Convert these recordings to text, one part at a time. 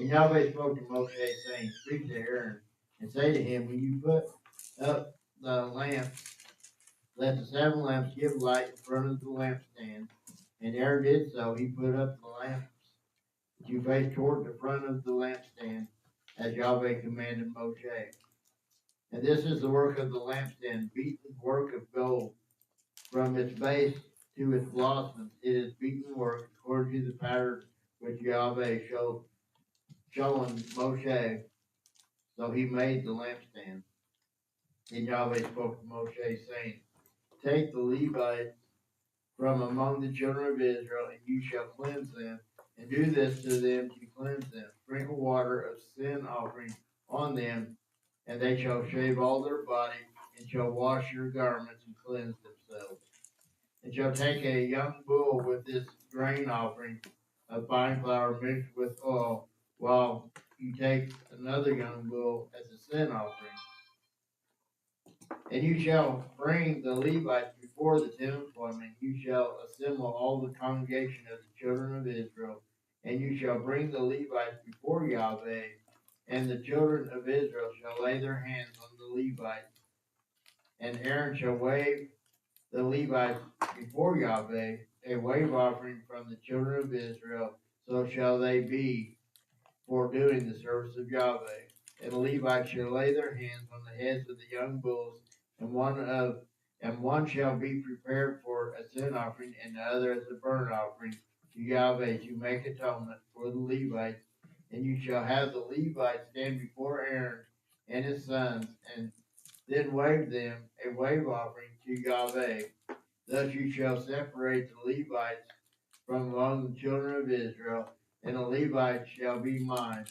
And Yahweh spoke to Moshe, saying, Speak to Aaron, and say to him, When you put up the lamps, let the 7 lamps give light in front of the lampstand. And Aaron did so. He put up the lamps to face toward the front of the lampstand, as Yahweh commanded Moshe. And this is the work of the lampstand, beaten work of gold, from its base to its blossoms. It is beaten work according to the pattern which Yahweh showing Moshe. So he made the lampstand. And Yahweh spoke to Moshe, saying, Take the Levites from among the children of Israel, and you shall cleanse them, and do this to them to cleanse them. Sprinkle water of sin offering on them, and they shall shave all their body, and shall wash your garments and cleanse themselves. And shall take a young bull with this grain offering of fine flour mixed with oil, while you take another young bull as a sin offering. And you shall bring the Levites before the tent of appointment. You shall assemble all the congregation of the children of Israel, and you shall bring the Levites before Yahweh, and the children of Israel shall lay their hands on the Levites, and Aaron shall wave the Levites before Yahweh, a wave offering from the children of Israel. So shall they be for doing the service of Yahweh. And the Levites shall lay their hands on the heads of the young bulls, and one shall be prepared for a sin offering, and the other as a burnt offering to Yahweh to make atonement for the Levites. And you shall have the Levites stand before Aaron and his sons, and then wave them a wave offering to Yahweh. Thus you shall separate the Levites from among the children of Israel, and the Levites shall be mine.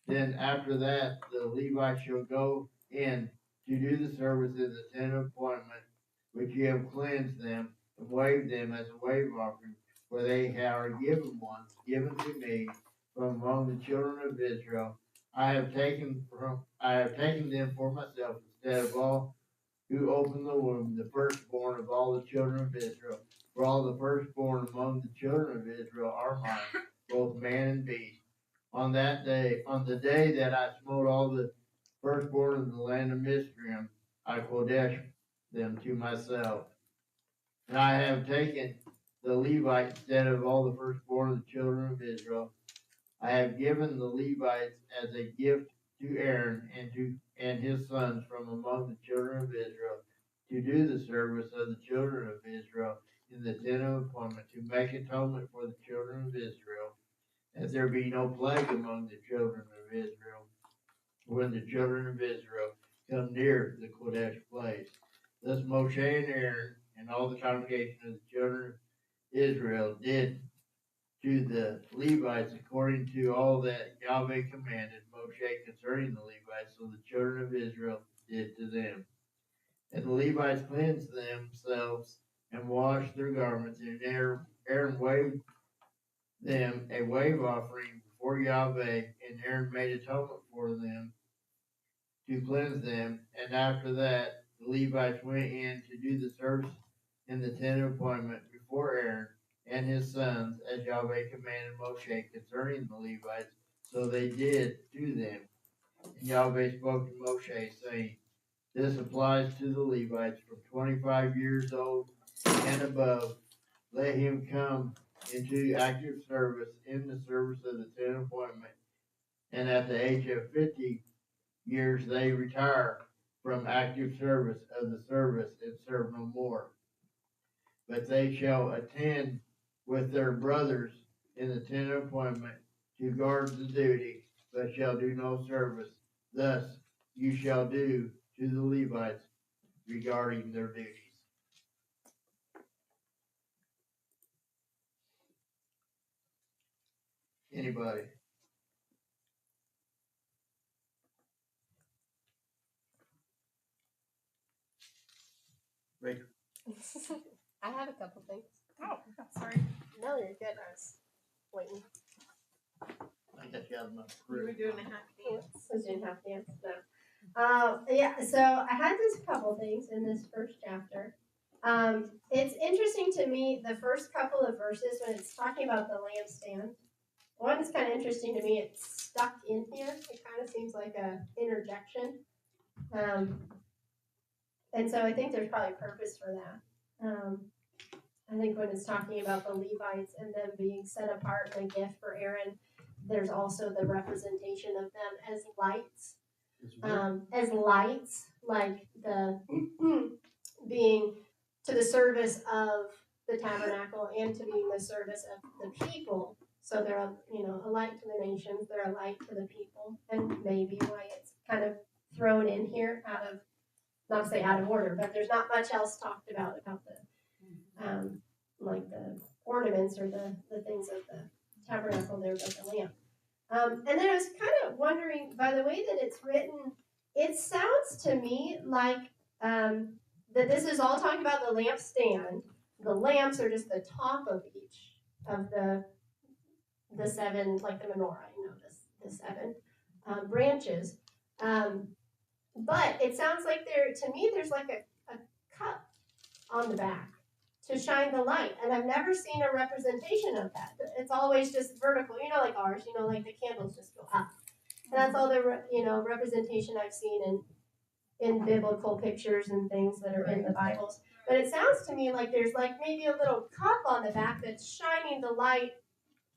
Then after that, the Levites shall go in to do the service in the tent of appointment, which ye have cleansed them, and waved them as a wave offering, for they are given to me from among the children of Israel. I have taken them for myself instead of all who opened the womb, the firstborn of all the children of Israel. For all the firstborn among the children of Israel are mine, both man and beast. On the day that I smote all the firstborn of the land of Mizraim, I kodesh them to myself. And I have taken the Levites instead of all the firstborn of the children of Israel. I have given the Levites as a gift to Aaron and his sons from among the children of Israel to do the service of the children of Israel in the tent of appointment, to make atonement for the children of Israel, that there be no plague among the children of Israel when the children of Israel come near the Kodesh place. Thus Moshe and Aaron and all the congregation of the children of Israel did to the Levites according to all that Yahweh commanded Moshe concerning the Levites, so the children of Israel did to them. And the Levites cleansed themselves and washed their garments, and Aaron waved them a wave offering before Yahweh, and Aaron made atonement for them to cleanse them. And after that, the Levites went in to do the service in the tent of appointment before Aaron and his sons, as Yahweh commanded Moshe concerning the Levites. So they did to them. And Yahweh spoke to Moshe, saying, This applies to the Levites from 25 years old and above. Let him come into active service in the service of the tent of appointment. And at the age of 50 years, they retire from active service of the service and serve no more. But they shall attend with their brothers in the tent of appointment to guard the duty, but shall do no service. Thus you shall do to the Levites regarding their duties. Anybody? Rachel? I have a couple things. Oh, sorry. No, you're good. I was waiting. I got you out of my We were career. doing a half dance. I was doing half dance. No. Yeah, so I had this couple things in this first chapter. It's interesting to me, the first couple of verses when it's talking about the lampstand one is kind of interesting to me. It's stuck in here. It kind of seems like a interjection. And so I think there's probably purpose for that. I think when it's talking about the Levites and them being set apart and a gift for Aaron, there's also the representation of them as lights. As lights, like the being to the service of the tabernacle and to being the service of the people. So they're a light to the nations, they're a light to the people, and maybe why it's kind of thrown in here out of, not to say out of order, but there's not much else talked about the like the ornaments or the things of the tabernacle there, but the lamp. And then I was kind of wondering, by the way that it's written, it sounds to me like that this is all talking about the lampstand. The lamps are just the top of each of the seven, like the menorah, the seven branches. But it sounds like to me, there's like a cup on the back to shine the light. And I've never seen a representation of that. It's always just vertical, like ours, like the candles just go up. And that's all the, representation I've seen in biblical pictures and things that are in the Bibles. But it sounds to me like there's like maybe a little cup on the back that's shining the light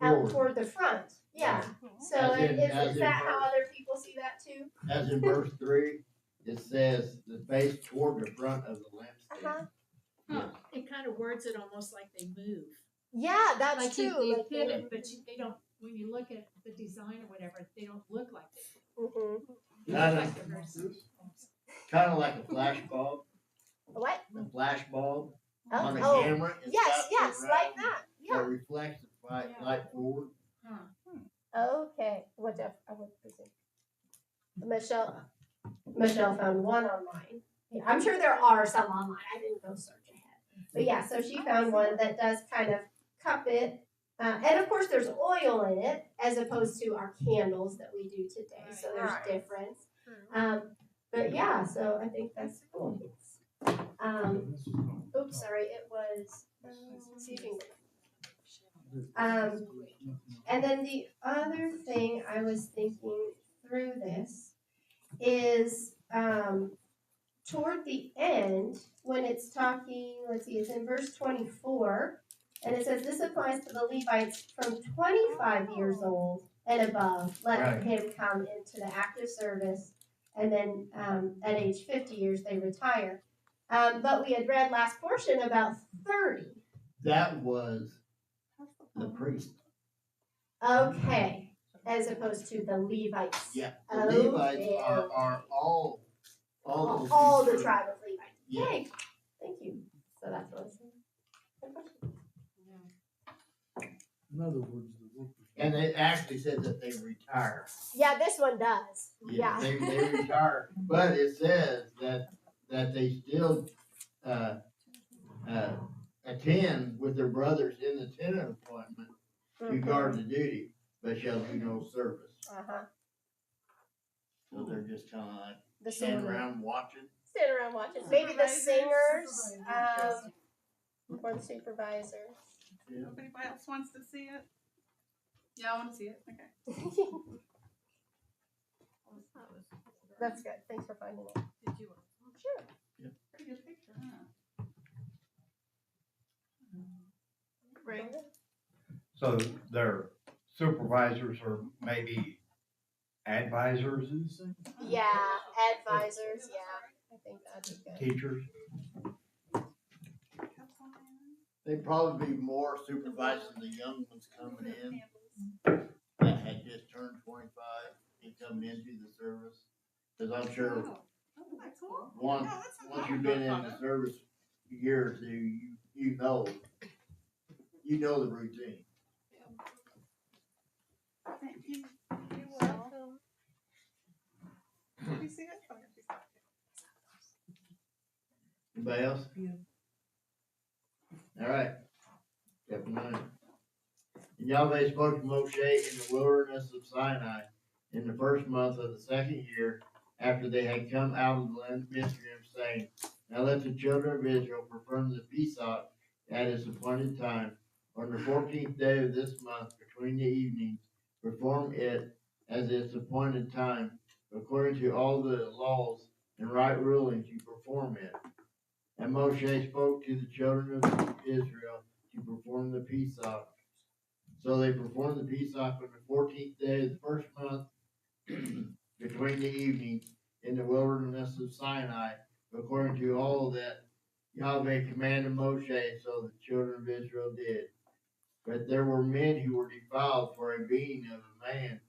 out toward the front. Yeah. So is that how other people see that too? As in verse 3, it says the face toward the front of the lampstand. Uh-huh. Huh. It kind of words it almost like they move. Yeah, that's Like true. they Like pivot, but they don't. When you look at the design or whatever, they don't look like they. Mm-hmm. They look like they're Kind of like a flash bulb. What? A flash bulb Oh, on a oh. camera. It's Yes, got yes, the like round that. that Yeah. reflects the light forward. Okay. What Jeff? I would presume. Michelle found one online. Yeah, I'm sure there are some online. I didn't go search ahead. But yeah, so she found one that does kind of cup it. And of course, there's oil in it as opposed to our candles that we do today. So there's difference. But yeah, so I think that's cool. Oops, sorry, it was seating. And then the other thing I was thinking through this is toward the end when it's talking, let's see, it's in verse 24, and it says this applies to the Levites from 25 years old and above. Let him come into the active service, and then at age 50 years they retire. But we had read last portion about 30. That was the priest. Okay, as opposed to the Levites. Yeah, the Levites are all the tribe of Levi. Yeah. Yay, thank you. So that's what I was saying. Good question. In other words, the workers. And it actually says that they retire. Yeah, this one does. Yeah. They retire, but it says that they still attend with their brothers in the tent of appointment to guard the duty, but shall do no service. So they're just kind of like standing around watching. Stand around watching. Maybe the singers or the supervisors. Yeah. If anybody else wants to see it? Yeah, I want to see it. Okay. That's good. Thanks for finding it. Did you? Sure. Pretty good picture, huh? Right. So their supervisors or maybe advisors, Yeah, advisors. Yeah, I think that'd be good. teachers. They'd probably be more supervising the young ones coming in that had just turned 25 and coming into the service. Because I'm sure once you've been in the service a year or two, you know the routine. Thank you. You're welcome. Did you see it? Oh, yeah, she's got it. Anybody else? All right. Chapter 9. And Yahweh spoke to Moshe in the wilderness of Sinai in the first month of the second year after they had come out of the land of Mitzrayim, saying, Now let the children of Israel perform the Pesach at its appointed time on the 14th day of this month between the evenings perform it as its appointed time, according to all the laws and right rulings you perform it. And Moshe spoke to the children of Israel to perform the Pesach. So they performed the Pesach on the 14th day of the first month between the evenings in the wilderness of Sinai, according to all that Yahweh commanded Moshe, so the children of Israel did. But there were men who were defiled for a being of a man,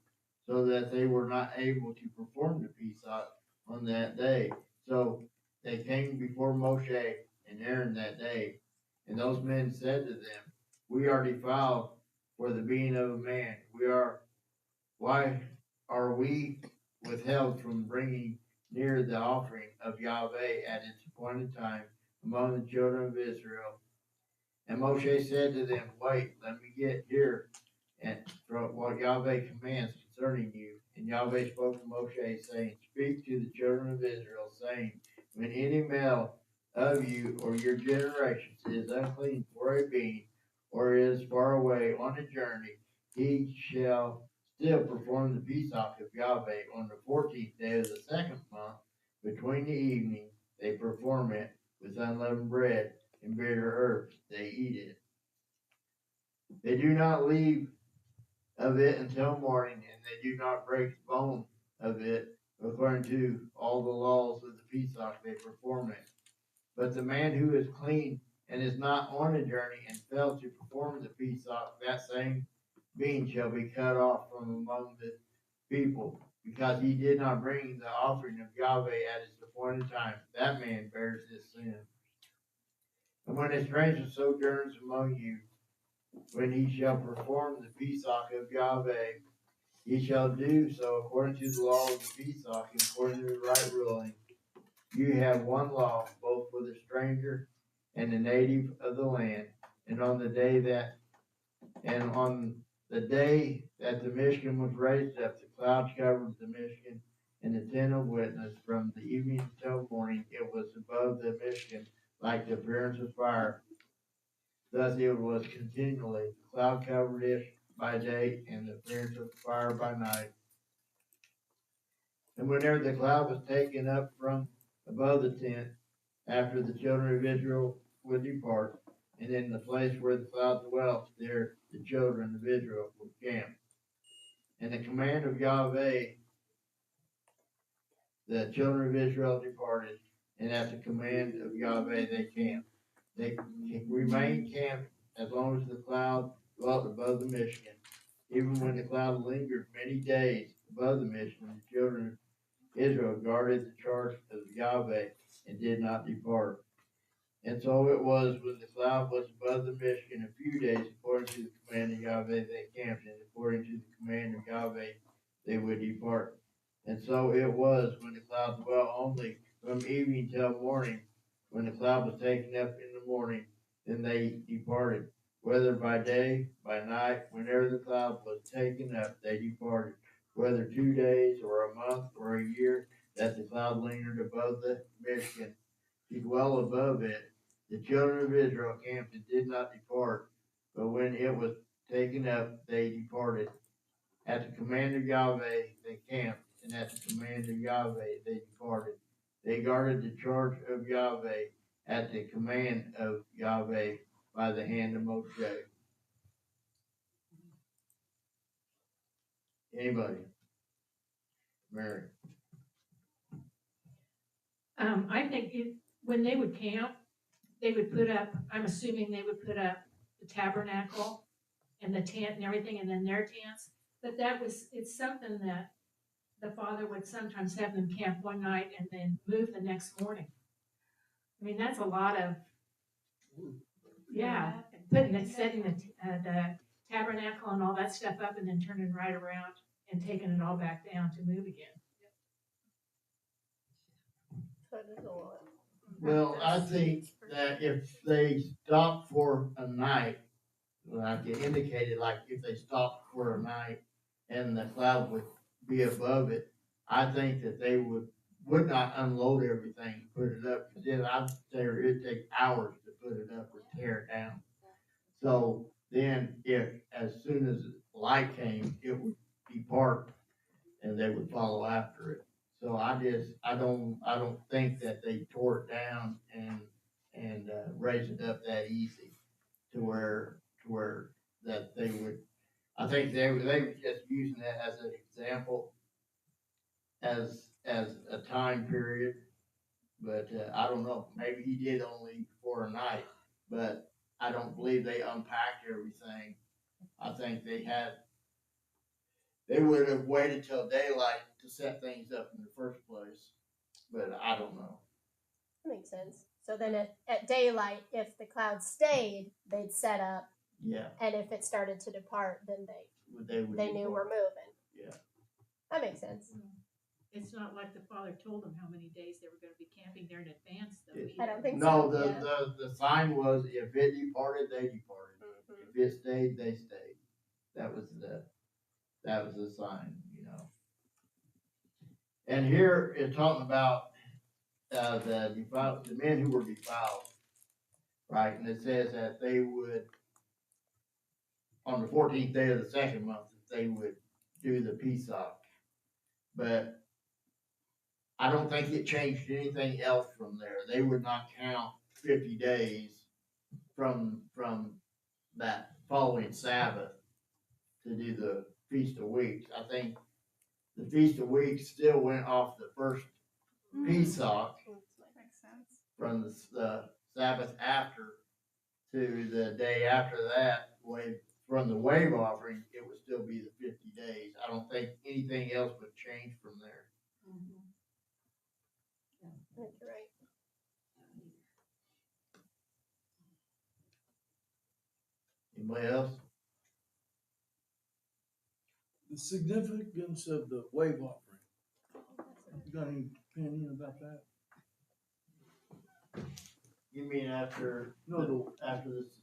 so that they were not able to perform the Pesach on that day. So they came before Moshe and Aaron that day. And those men said to them, "We are defiled for the being of a man. Why are we withheld from bringing near the offering of Yahweh at its appointed time among the children of Israel?" And Moshe said to them, "Wait, let me get here and from what Yahweh commands concerning you." And Yahweh spoke to Moshe, saying, "Speak to the children of Israel, saying, when any male of you or your generations is unclean for a being, or is far away on a journey, he shall still perform the Pesach of Yahweh on the 14th day of the second month. Between the evening they perform it with unleavened bread and bitter herbs. They eat it. They do not leave of it until morning, and they do not break the bone of it. According to all the laws of the Pesach, they perform it. But the man who is clean and is not on a journey and fails to perform the Pesach, that same being shall be cut off from among the people, because he did not bring the offering of Yahweh at its appointed time. That man bears his sin. And when a stranger sojourns among you, when he shall perform the Pesach of Yahweh, he shall do so according to the law of the Pesach and according to the right ruling. You have one law, both for the stranger and the native of the land. And on the day that the Mishkan was raised up, the clouds covered the Mishkan and the tent of witness. From the evening until morning, it was above the Mishkan like the appearance of fire. Thus it was continually. The cloud covered it by day, and the appearance of fire by night. And whenever the cloud was taken up from above the tent, after the children of Israel would depart, and in the place where the cloud dwelt, there the children of Israel would camp. And the command of Yahweh, the children of Israel departed, and at the command of Yahweh they camped. They remained camped as long as the cloud dwelt above the Mishkan. Even when the cloud lingered many days above the Mishkan, the children of Israel guarded the charge of Yahweh and did not depart. And so it was when the cloud was above the Mishkan a few days, according to the command of Yahweh they camped, and according to the command of Yahweh they would depart. And so it was when the cloud dwelt only from evening till morning. When the cloud was taken up in the morning, then they departed. Whether by day, by night, whenever the cloud was taken up, they departed. Whether 2 days or a month or a year, that the cloud lingered above the Mishkan, to dwell above it, the children of Israel camped and did not depart. But when it was taken up, they departed. At the command of Yahweh, they camped, and at the command of Yahweh, they departed. They guarded the charge of Yahweh at the command of Yahweh by the hand of Moshe. Anybody? Mary. I think when they would camp, they would put up, I'm assuming they would put up the tabernacle and the tent and everything, and then their tents. But it's something that the father would sometimes have them camp one night and then move the next morning. I mean, that's a lot of, yeah, setting the tabernacle and all that stuff up and then turning right around and taking it all back down to move again. That is a lot. Well, I think that if they stopped for a night, like it indicated, like if they stopped for a night and the cloud would be above it, I think that they would not unload everything and put it up, because then I'd say it'd take hours to put it up or tear it down. So then if, as soon as light came, it would depart, and they would follow after it. So I don't think that they tore it down and raised it up that easy to where that they would. I think they were just using that as an example, as a time period. But I don't know. Maybe he did only for a night, but I don't believe they unpacked everything. I think they would have waited till daylight to set things up in the first place. But I don't know. That makes sense. So then at daylight, if the cloud stayed, they'd set up, Yeah, and if it started to depart, then they would. they knew we're moving. Yeah. That makes sense. It's not like the father told them how many days they were gonna be camping there in advance, though. Yeah. I don't think No, so. Yeah. the sign was if it departed, they departed. Mhm. If it stayed, they stayed. That was the sign, you know. And here it's talking about the men who were defiled, right? And it says that they would, on the 14th day of the second month, that they would do the peace offering. But I don't think it changed anything else from there. They would not count 50 days from that following Sabbath to do the Feast of Weeks. I think the Feast of Weeks still went off the first Pesach Makes sense. from the Sabbath after to the day after that. From the wave offering, it would still be the 50 days. I don't think anything else would change from there. I think you're right. Anybody else? The significance of the wave offering. You got any opinion about that? You mean after after this?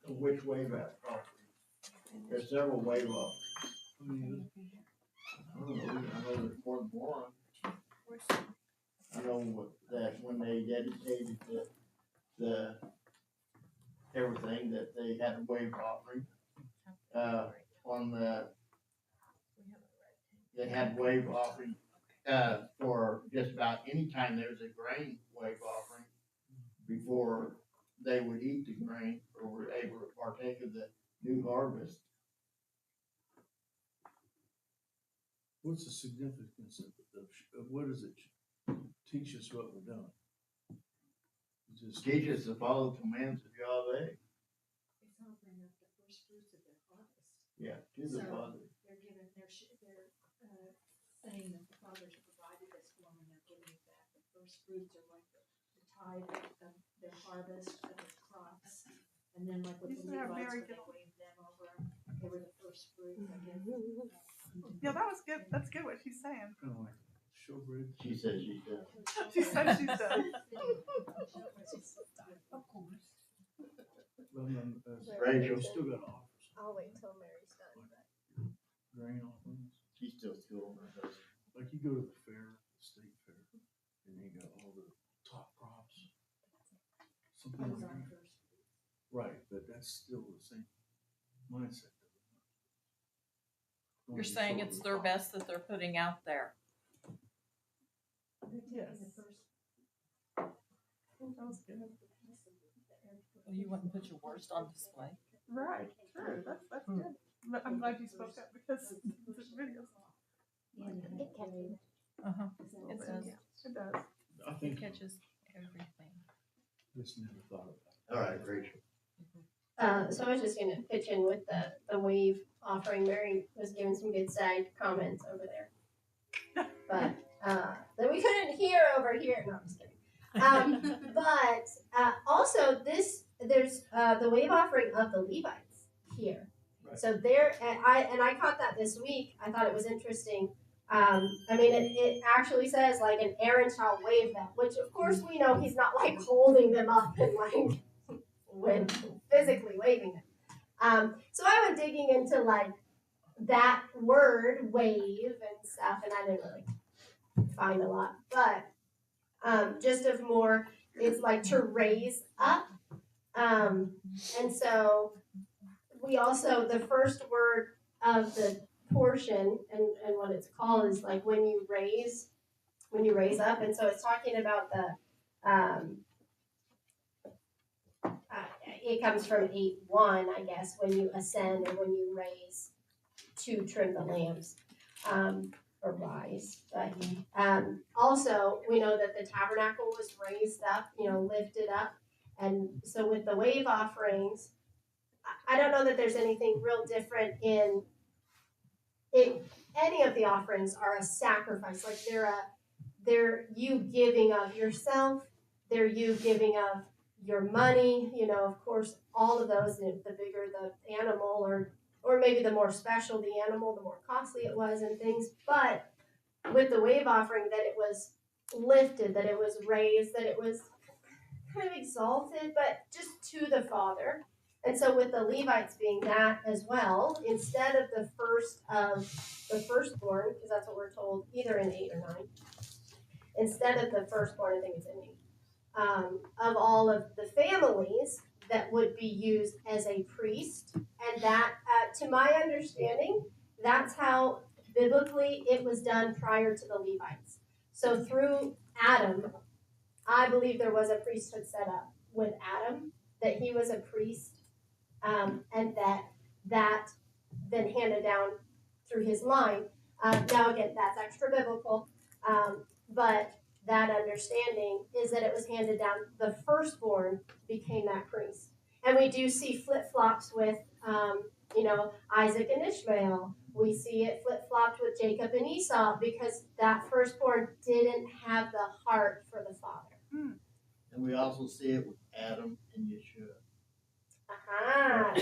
Which wave offering? There's several wave offerings. I mean, I don't know. I know there's more than one. I know that when they dedicated the everything, that they had a wave offering. They had wave offering for just about any time there was a grain wave offering before they would eat the grain or were able to partake of the new harvest. what's the significance of what does it teach us what we're doing? Just Teach us to follow the commands of Yahweh. It's offering up the first fruits of their harvest. Yeah, to the So- Father. They're giving, they're saying that the father's provided this for them, and they're giving it back. The first fruits are like the tithe of their harvest, of the crops. And then like with the These are Levites, very when they waved them over, they were the first fruits, I guess. Yeah, that was good. That's good what she's saying. kind of like showbread. She says she's done. She said she's done. Of course. Well, then, Rachel. we still got to offer some I'll wait till Mary's done. But grain offerings. She's still schooling her husband. Like you go to the fair, the state fair, and you got all the top crops. Something Those like are that. first fruits. Right, but that's still the same mindset. You're saying it's their best that they're putting out there. They're taking the first. That was good. Well, you wouldn't put your worst on display. Right. True. That's good. But I'm glad you spoke up because the videos. it catches. Uh-huh. It It does. does. It does. I It think catches everything. just never thought about it. All right, Rachel. So I was just gonna pitch in with the wave offering. Mary was giving some good side comments over there. But, that we couldn't hear over here. No, I'm just kidding. But also there's the wave offering of the Levites here. Right. So there, and I caught that this week. I thought it was interesting. I mean, it actually says like an Aaron shall wave them, which of course we know he's not like holding them up and like when physically waving them. So I went digging into like that word wave and stuff, and I didn't really find a lot, but just of more, it's like to raise up. And so we also, the first word of the portion and what it's called is like when you raise up, and so it's talking about it comes from 8:1, I guess, when you ascend or when you raise to trim the lamps, or rise. But also, we know that the tabernacle was raised up, lifted up. And so with the wave offerings, I don't know that there's anything real different in it. Any of the offerings are a sacrifice. Like they're you giving of yourself, they're you giving of your money, of course, all of those, the bigger the animal or maybe the more special the animal, the more costly it was and things. But with the wave offering, that it was lifted, that it was raised, that it was kind of exalted, but just to the Father. And so with the Levites being that as well, instead of the firstborn, because that's what we're told either in 8 or 9, instead of the firstborn, I think it's in 8, of all of the families that would be used as a priest. And that, to my understanding, that's how biblically it was done prior to the Levites. So through Adam, I believe there was a priesthood set up with Adam, that he was a priest, and that then handed down through his line. Now again, that's extra biblical, but that understanding is that it was handed down. The firstborn became that priest, and we do see flip flops with, Isaac and Ishmael. We see it flip flopped with Jacob and Esau because that firstborn didn't have the heart for the father. And we also see it with Adam and Yeshua. Aha.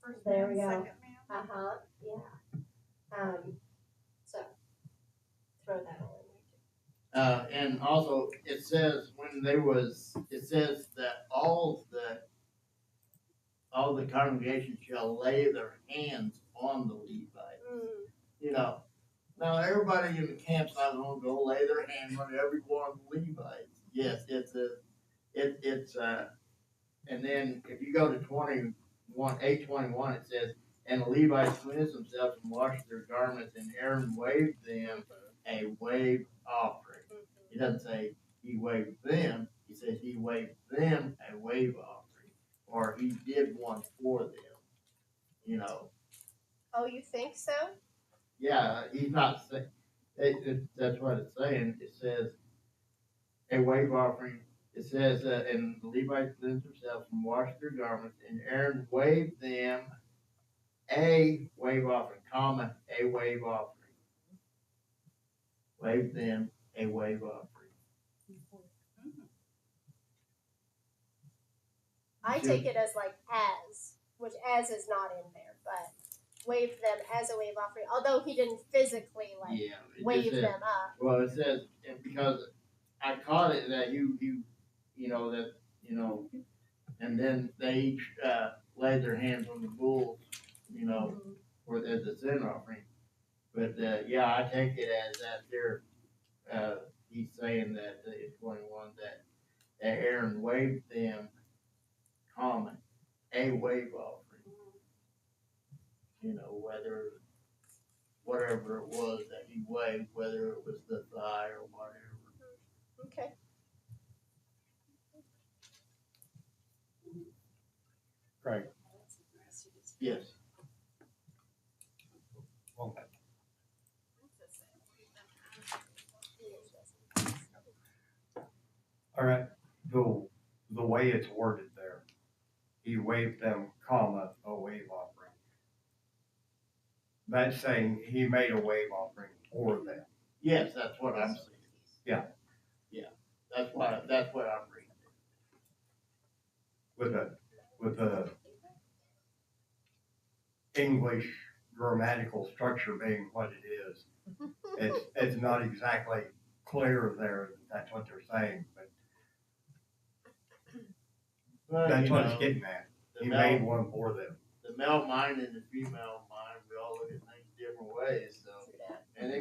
First There man, we go. second man. Yeah. So throw that all in there too. And also it says that all the congregation shall lay their hands on the Levites. Now everybody in the camp's not gonna go lay their hands on every one of the Levites. Yes, and then if you go to 8:21, it says, and the Levites cleanse themselves and wash their garments, and Aaron waved them a wave offering. He doesn't say he waved them, he says he waved them a wave offering, or he did one for them. Oh, you think so? Yeah, he's not saying, that's what it's saying. It says a wave offering. It says, and the Levites cleansed themselves and washed their garments, and Aaron waved them a wave offering, a wave offering. Waved them a wave offering. I take it as like which as is not in there, but waved them as a wave offering. Although he didn't physically wave them up. Well, it says, and because I caught it that and then they each laid their hands on the bulls, for the sin offering. But I take it as that he's saying that in 21 that Aaron waved them a wave offering. Whatever it was that he waved, whether it was the thigh or whatever. Okay. Craig. Yes. Okay. All right, the way it's worded there, he waved them, a wave offering. That's saying he made a wave offering for them. Yes, that's what I'm saying. Yeah. That's what I'm reading. With the English grammatical structure being what it is, it's not exactly clear there that that's what they're saying, but that's what it's getting at. He made one for them. The male mind and the female mind, we all look at things different ways, so. And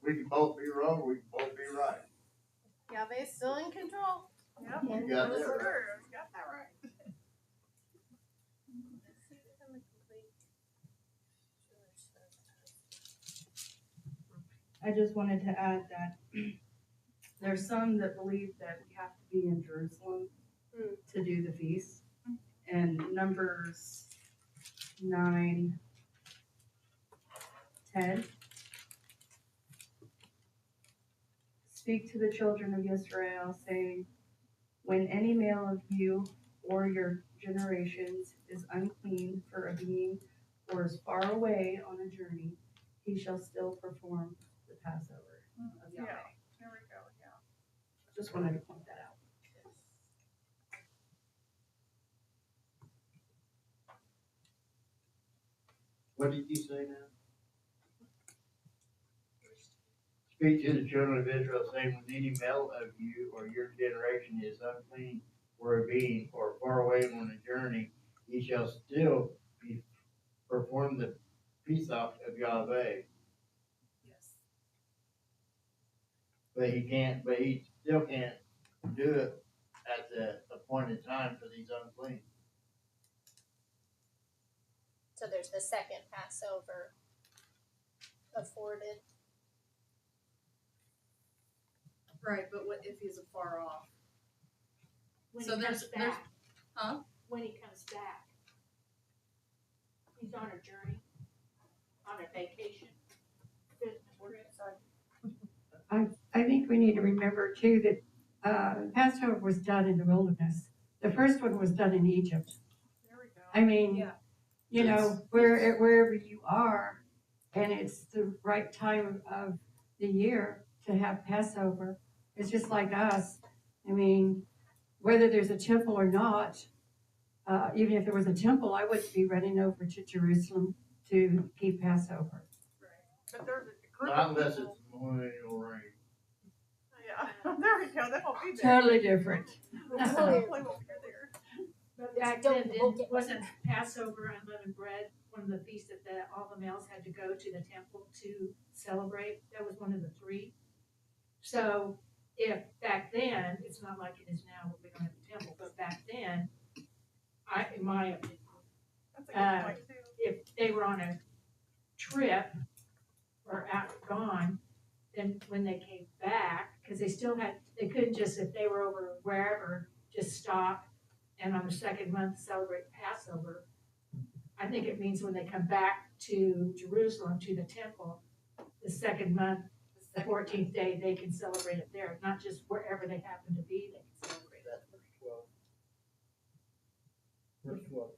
we can both be wrong, we can both be right. Yahweh's still in control. Yep. You got that right. Got that right. I just wanted to add that there's some that believe that we have to be in Jerusalem Mm. to do the feast. And Numbers 9:10. Speak to the children of Israel, saying, when any male of you or your generations is unclean for a being or is far away on a journey, he shall still perform the Passover of Yahweh. Yeah, there we go, yeah. Just wanted to point that out. What did you say now? Speak to the children of Israel, saying, when any male of you or your generation is unclean for a being or far away on a journey, he shall still be perform the peace of Yahweh. Yes. But he still can't do it at the appointed time for these unclean. So there's the second Passover afforded. Right, but what if he's afar off? When So he comes there's- back. huh? When he comes back. He's on a journey, on a vacation. I think we need to remember too that Passover was done in the wilderness. The first one was done in Egypt. There we go. I mean, Yeah. you know, wherever you are, and it's the right time of the year to have Passover. It's just like us. I mean, whether there's a temple or not, even if there was a temple, I wouldn't be running over to Jerusalem to keep Passover. But there's a group Not of unless people. it's millennial reign. Yeah, there we go, they won't be there. Totally different. Hopefully we'll be there. But back Don't then, look at wasn't Passover unleavened bread one of the feasts that all the males had to go to the temple to celebrate? That was one of the three. So if back then, it's not like it is now where we don't have a temple, but back then, in my opinion, That's a good point too. if they were on a trip or out gone, then when they came back, because they couldn't just, if they were over wherever, just stop and on the second month celebrate Passover. I think it means when they come back to Jerusalem, to the temple, the second month, the 14th day, they can celebrate it there, not just wherever they happen to be, they can celebrate it. That's verse 12. Verse 12.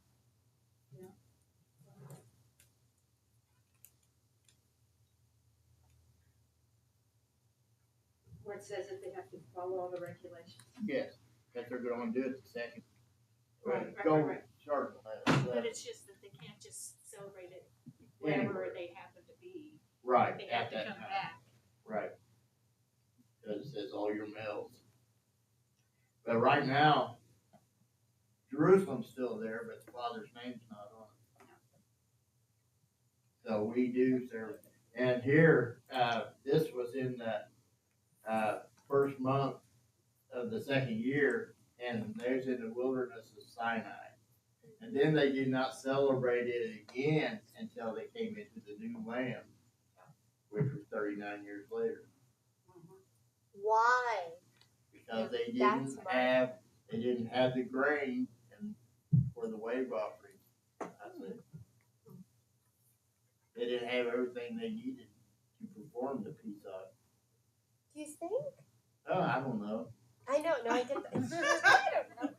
Where it says that they have to follow all the regulations. Yes, that they're gonna do it the second. Right. Go, start on that. But it's just that they can't just celebrate it wherever they happen to be. Right, They have at to that come time. back. Right. Because it says all your males. But right now, Jerusalem's still there, but the Father's name's not on it. So we do serve. And here, this was in the first month of the second year, and they was in the wilderness of Sinai. And then they did not celebrate it again until they came into the new land, which was 39 years later. Why? Because they That's didn't have the grain and for the wave offering. That's it. They didn't have everything they needed to perform the peace offering. Do you think? Oh, I don't know. I know, no, I get that. I don't know.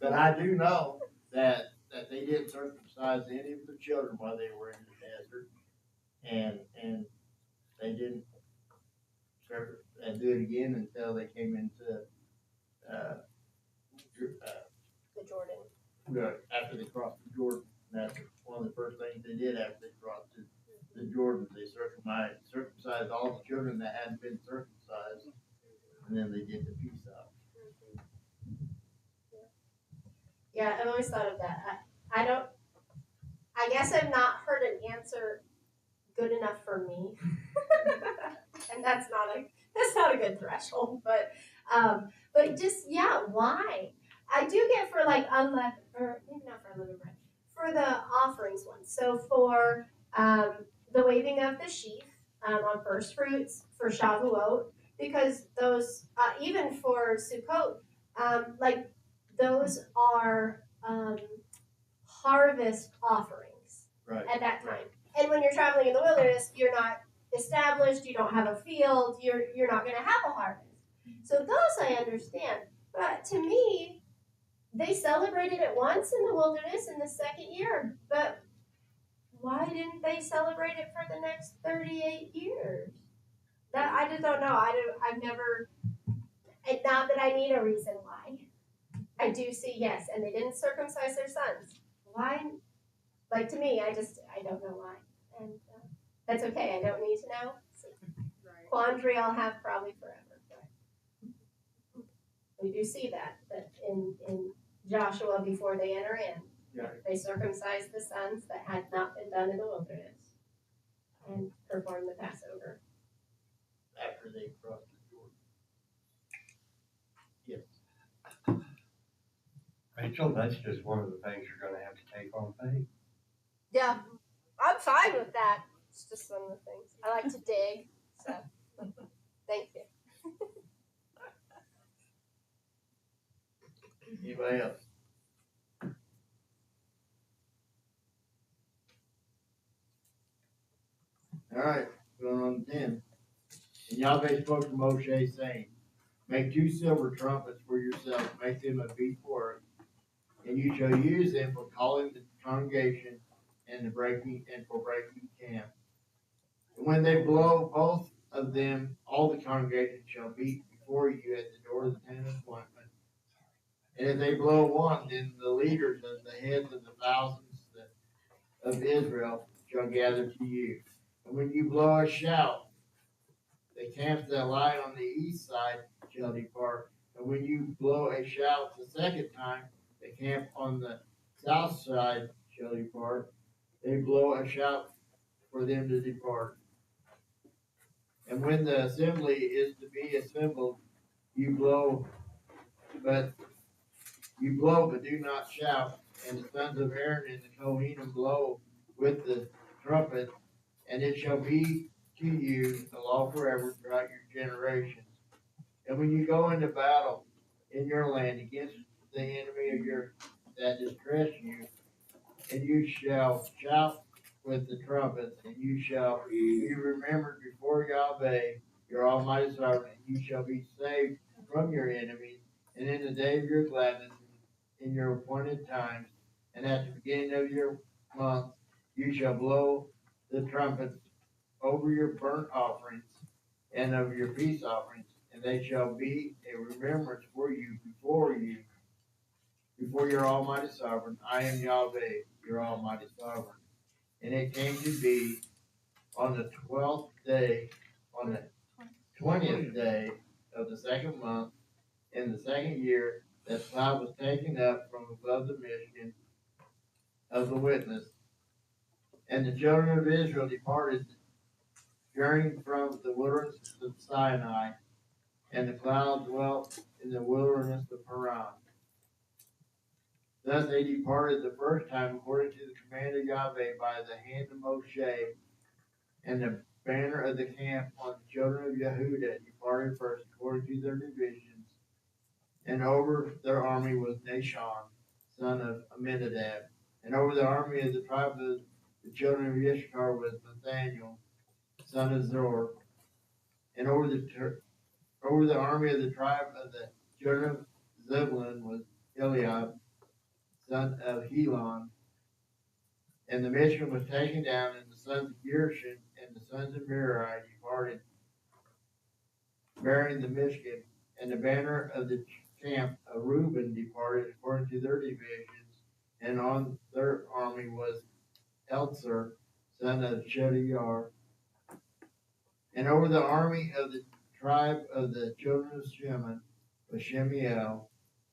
But I do know that they didn't circumcise any of the children while they were in the desert, and they didn't do it again until they came into The Jordan. after they crossed the Jordan. That's one of the first things they did after they crossed the Jordan. They circumcised all the children that hadn't been circumcised, and then they did the peace offering. Yeah, I've always thought of that. I guess I've not heard an answer good enough for me. And that's not a good threshold, but just, yeah, why? I do get for like unleavened, or maybe not for unleavened bread, for the offerings one. So for the waving of the sheaf, on first fruits for Shavuot, because those, even for Sukkot, like those are harvest offerings Right. at that time. And when you're traveling in the wilderness, you're not established, you don't have a field, you're not going to have a harvest. So those I understand. But to me, they celebrated it once in the wilderness in the second year, but why didn't they celebrate it for the next 38 years? That I just don't know. I've never, and not that I need a reason why. I do see yes, and they didn't circumcise their sons. Why? Like to me, I don't know why, and that's okay. I don't need to know. It's a quandary I'll have probably forever. But we do see that in Joshua before they enter in, Yeah. they circumcised the sons that had not been done in the wilderness, and performed the Passover. After they crossed the Jordan. Rachel, that's just one of the things you're gonna have to take on faith. Yeah, I'm fine with that. It's just one of the things I like to dig. So, thank you. Anybody else? All right, going on to 10. And Yahweh spoke to Moshe, saying, make 2 silver trumpets for yourself, make them of beech work, and you shall use them for calling the congregation and for breaking camp. And when they blow both of them, all the congregation shall meet before you at the door of the tent of appointment. And if they blow one, then the leaders of the heads of the thousands of Israel shall gather to you. And when you blow a shout, the camps that lie on the east side shall depart. And when you blow a shout the second time, the camp on the south side shall depart. They blow a shout for them to depart. And when the assembly is to be assembled, you blow, but do not shout. And the sons of Aaron and the Kohanim blow with the trumpet, and it shall be to you a law forever throughout your generations. And when you go into battle in your land against the enemy of that distress you, and you shall shout with the trumpets, and you shall be remembered before Yahweh, your almighty sovereign, and you shall be saved from your enemies, and in the day of your gladness, in your appointed times, and at the beginning of your month, you shall blow the trumpets over your burnt offerings and of your peace offerings, and they shall be a remembrance for you, before your almighty sovereign. I am Yahweh, your almighty sovereign. And it came to be on the 12th day, on the 20th day of the second month, in the second year, that the cloud was taken up from above the Michigan of the witness. And the children of Israel departed, journeying from the wilderness of Sinai, and the cloud dwelt in the wilderness of Paran. Thus they departed the first time according to the command of Yahweh by the hand of Moshe, and the banner of the camp on the children of Yehuda departed first according to their divisions. And over their army was Nashon, son of Amminadab. And over the army of the tribe of the children of Issachar was Nathaniel, son of Zor. And over the army of the tribe of the children of Zebulun was Eliab, son of Helon. And the mission was taken down, and the sons of Gershon and the sons of Merari departed, bearing the Michigan. And the banner of the camp of Reuben departed according to their divisions, and on their army was Elzer, son of Shediyar. And over the army of the tribe of the children of Shimon was Shemiel,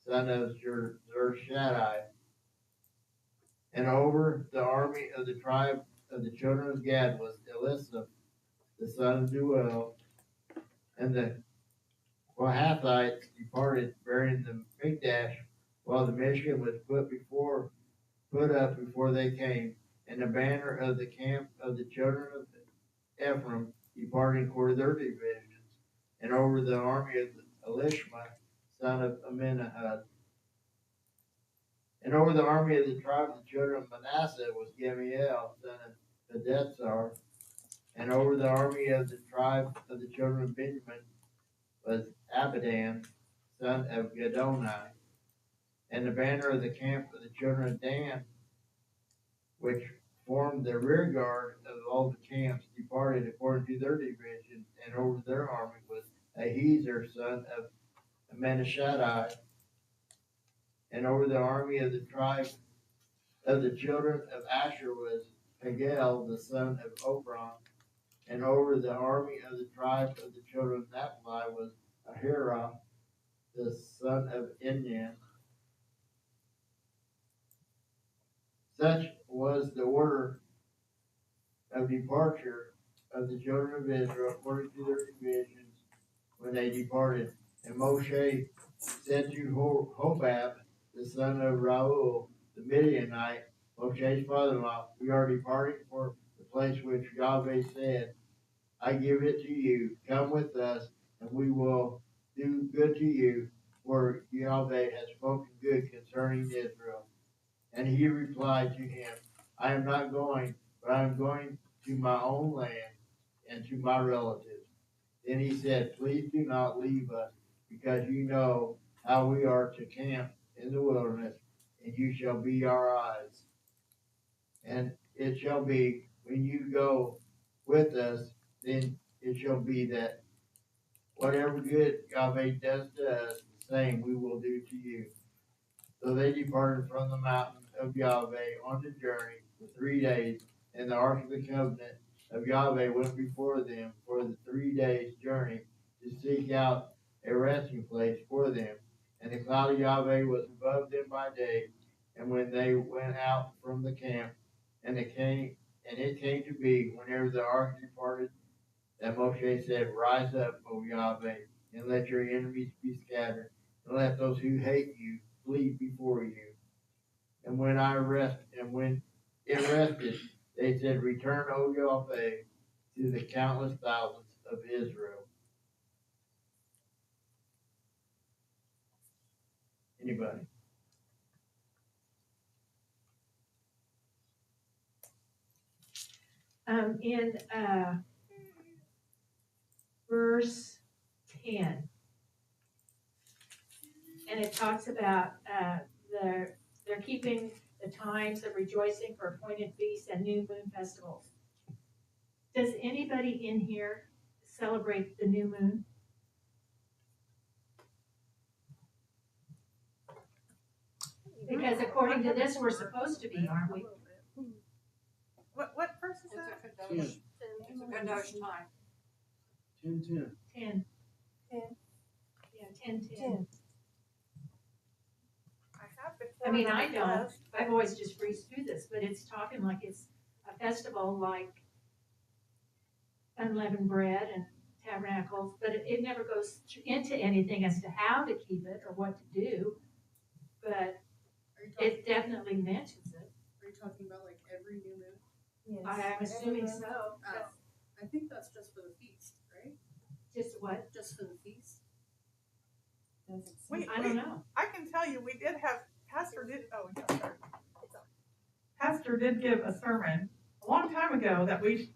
son of Zershaddai. And over the army of the tribe of the children of Gad was Elisaph, the son of Duel. And the Kohathites departed, bearing the Mikdash, while the Michigan was put up before they came. And the banner of the camp of the children of Ephraim departed according to their divisions, and over the army of Elishma, son of Amminahud. And over the army of the tribe of the children of Manasseh was Gamiel, son of Pedethar. And over the army of the tribe of the children of Benjamin was Abidan, son of Gedoni. And the banner of the camp of the children of Dan, which formed the rear guard of all the camps, departed according to their divisions, and over their army was Ahiezer, son of Amminashadai. And over the army of the tribe of the children of Asher was Hagel, the son of Obron. And over the army of the tribe of the children of Naphtali was Ahira, the son of Enyan. Such was the order of departure of the children of Israel according to their divisions when they departed. And Moshe said to Hobab, the son of Raul, the Midianite, Moshe's father-in-law, we are departing for the place which Yahweh said, I give it to you. Come with us, and we will do good to you, for Yahweh has spoken good concerning Israel. And he replied to him, I am not going, but I am going to my own land and to my relatives. Then he said, please do not leave us, because you know how we are to camp in the wilderness, and you shall be our eyes. And it shall be, when you go with us, then it shall be that whatever good Yahweh does to us, the same we will do to you. So they departed from the mountain of Yahweh on the journey for 3 days, and the ark of the covenant of Yahweh went before them for the 3 days' journey to seek out a resting place for them. And the cloud of Yahweh was above them by day, and when they went out from the camp, and it came to be whenever the ark departed, that Moshe said, rise up, O Yahweh, and let your enemies be scattered, and let those who hate you flee before you. And when it rested, they said, return, O Yahweh, to the countless thousands of Israel. Anybody? In verse 10, and it talks about they're keeping the times of rejoicing for appointed feasts and new moon festivals. Does anybody in here celebrate the new moon? Because according to this, we're supposed to be, aren't we? What verse is that? It's a Kadosh time. 10:10. 10. 10. Yeah, 10:10. I have been. I mean, I don't. I've always just breezed through this, but it's talking like it's a festival like unleavened bread and tabernacles, but it never goes into anything as to how to keep it or what to do, but it definitely mentions it. Are you talking about like every new moon? Yes. I'm assuming so. Oh, I think that's just for the feast, right? Just what? Just for the feast. I don't know. I can tell you, we did have, Pastor did give a sermon a long time ago that we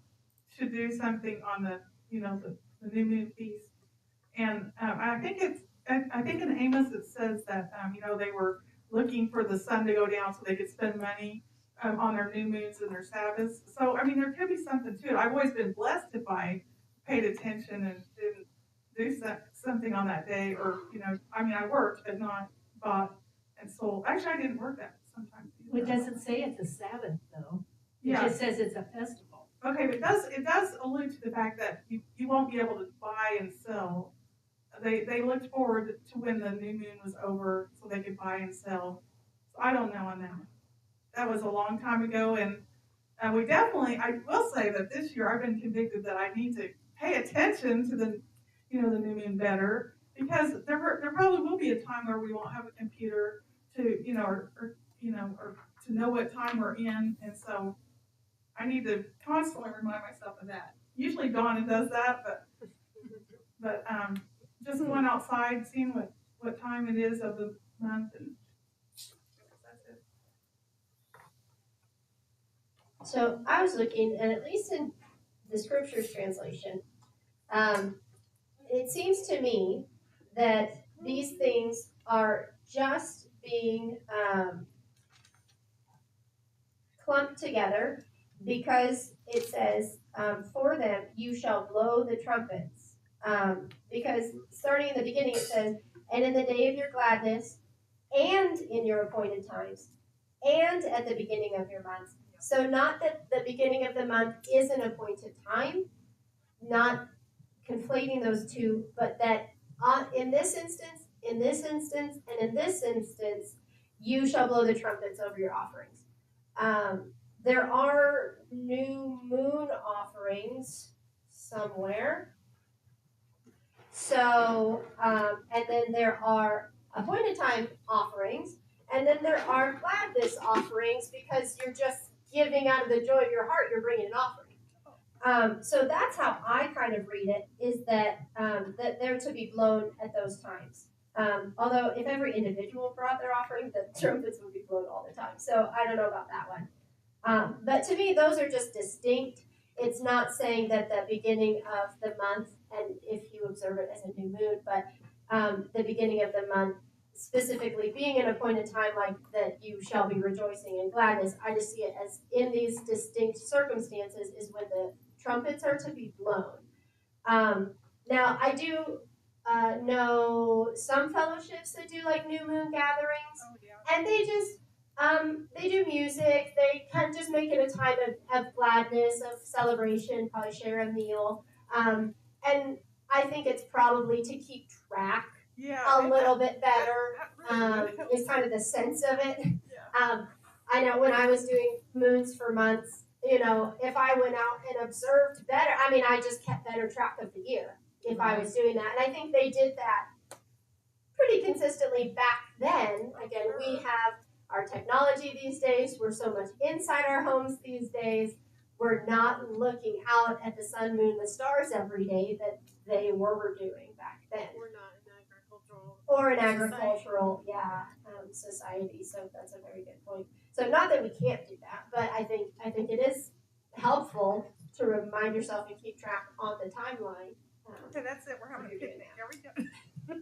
should do something on the new moon feast. And I think in Amos it says that, they were looking for the sun to go down so they could spend money on their new moons and their Sabbaths. So, I mean, there could be something to it. I've always been blessed if I paid attention and didn't do something on that day, or, I worked, but not bought and sold. Actually, I didn't work that sometimes either. It doesn't say it's a Sabbath, though. It Yeah. just says it's a festival. Okay, but it does allude to the fact that you won't be able to buy and sell. They looked forward to when the new moon was over so they could buy and sell. So I don't know on that. That was a long time ago, and I will say that this year I've been convicted that I need to pay attention to the new moon better, because there probably will be a time where we won't have a computer to, or to know what time we're in, and so I need to constantly remind myself of that. usually Donna does that, but, just going outside, seeing what time it is of the month and that's it. So I was looking, and at least in the scriptures translation, it seems to me that these things are just being clumped together because it says, for them you shall blow the trumpets. Because starting in the beginning it says, and in the day of your gladness, and in your appointed times, and at the beginning of your months. So not that the beginning of the month is an appointed time, not conflating those two, but that in this instance, and in this instance, you shall blow the trumpets over your offerings. There are new moon offerings somewhere. So, and then there are appointed time offerings, and then there are gladness offerings because you're just giving out of the joy of your heart, you're bringing an offering. So that's how I kind of read it, is that that they're to be blown at those times. Although if every individual brought their offering, the trumpets would be blown all the time. So I don't know about that one. But to me, those are just distinct. It's not saying that the beginning of the month, and if you observe it as a new moon, but the beginning of the month specifically being an appointed time, like that you shall be rejoicing in gladness. I just see it as in these distinct circumstances is when the trumpets are to be blown. Now, I do know some fellowships that do like new moon gatherings, and they do music. They kind of just make it a time of gladness, of celebration, probably share a meal. And I think it's probably to keep track a little bit better, is kind of the sense of it. I know when I was doing moons for months, if I went out and observed better, I just kept better track of the year if I was doing that. And I think they did that pretty consistently back then. Again, we have our technology these days. We're so much inside our homes these days. We're not looking out at the sun, moon, the stars every day that they were doing back then. We're not an agricultural. Or an agricultural, society. So that's a very good point. So not that we can't do that, but I think it is helpful to remind yourself and keep track on the timeline. Okay, that's it. We're having a picnic. Are we done?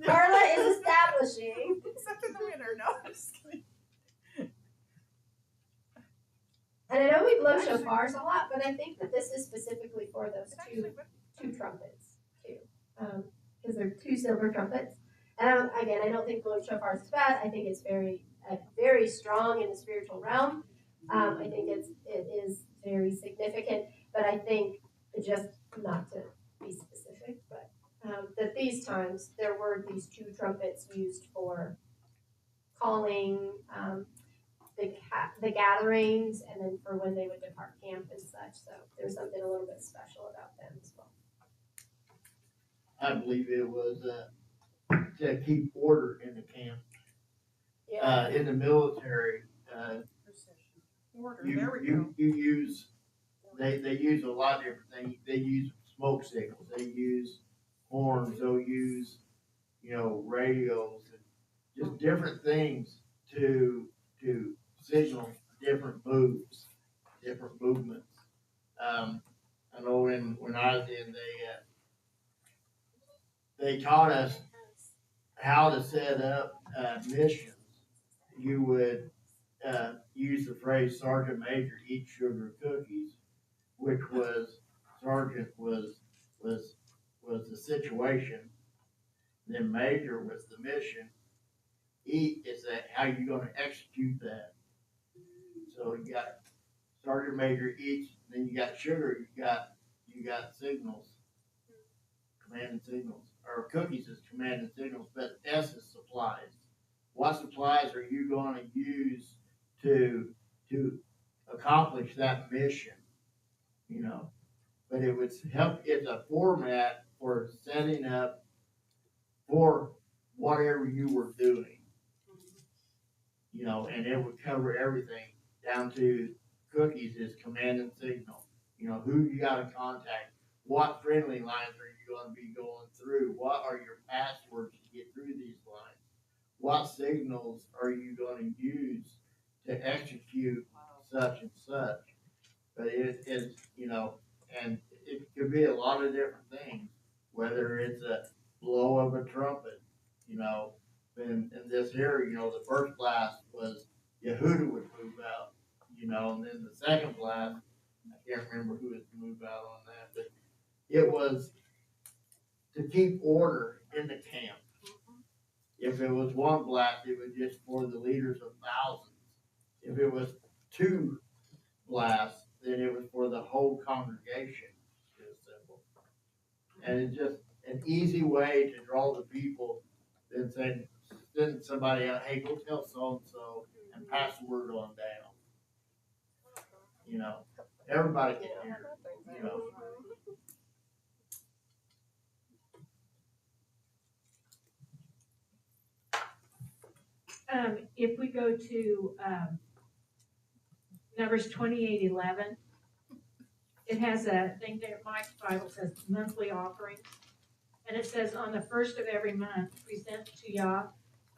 Carla is establishing. Except in the winter, no, I'm just kidding. And I know we blow shofars a lot, but I think that this is specifically for those two trumpets too, because they're two silver trumpets. And I don't think blowing shofars is bad. I think it's very strong in the spiritual realm. I think it is very significant, but I think just not to be specific, but that these times there were these two trumpets used for calling the gatherings, and then for when they would depart camp and such. So there's something a little bit special about them as well. I believe it was to keep order in the camp. In the military, Order, there we go. you use, they use a lot of different things. They use smoke signals, they use horns, they'll use, radios, and just different things to signal different moves, different movements. I know when I was in, they taught us how to set up missions. You would use the phrase "Sergeant Major eat sugar cookies," which was Sergeant was the situation, then Major was the mission. Eat is that how you're going to execute that. So you got Sergeant Major eats, then you got sugar, you got signals, command and signals, or cookies is command and signals, but S is supplies. What supplies are you going to use to accomplish that mission? But it would help. It's a format for setting up for whatever you were doing. And it would cover everything down to cookies is command and signal. Who you got to contact, what friendly lines are you gonna be going through? What are your passwords to get through these lines? What signals are you gonna use to execute such and such? But it is, and it could be a lot of different things, whether it's a blow of a trumpet, in this here, the first blast was Yehuda would move out, and then the second blast, I can't remember who was to move out on that, but it was to keep order in the camp. If it was one blast, it was just for the leaders of thousands. If it was two blasts, then it was for the whole congregation to assemble. And it's just an easy way to draw the people than saying, send somebody out, hey, go tell so-and-so and pass the word on down. Everybody can hear. If we go to, Numbers 28:11, it has a thing there, my Bible says monthly offerings. And it says, on the first of every month, present to Yah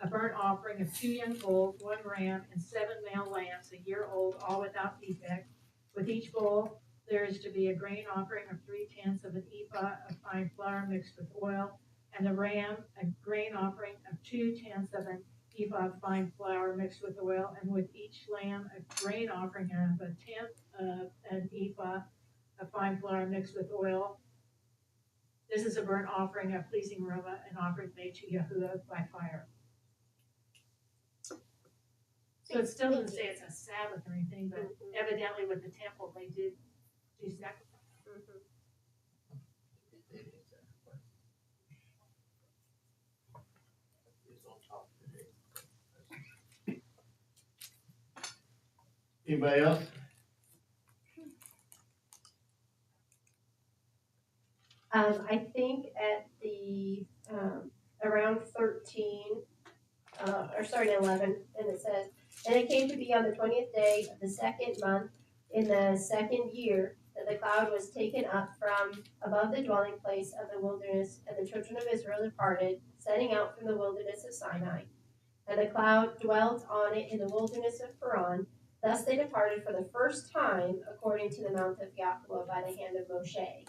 a burnt offering of 2 young bulls, 1 ram, and 7 male lambs, a year old, all without defect. With each bull, there is to be a grain offering of 3/10 of an ephah of fine flour mixed with oil, and the ram a grain offering of 2/10 of an ephah of fine flour mixed with oil, and with each lamb a grain offering of 1/10 of an ephah of fine flour mixed with oil. This is a burnt offering, a pleasing aroma, an offering made to Yahuwah by fire. So it still doesn't say it's a Sabbath or anything, but evidently with the temple, they did do sacrifice. Anybody else? I think at the, around 13, or starting at 11, and it says, and it came to be on the 20th day of the second month in the second year that the cloud was taken up from above the dwelling place of the wilderness, and the children of Israel departed, setting out from the wilderness of Sinai. And the cloud dwelt on it in the wilderness of Paran. Thus they departed for the first time according to the mount of Yahweh by the hand of Moshe.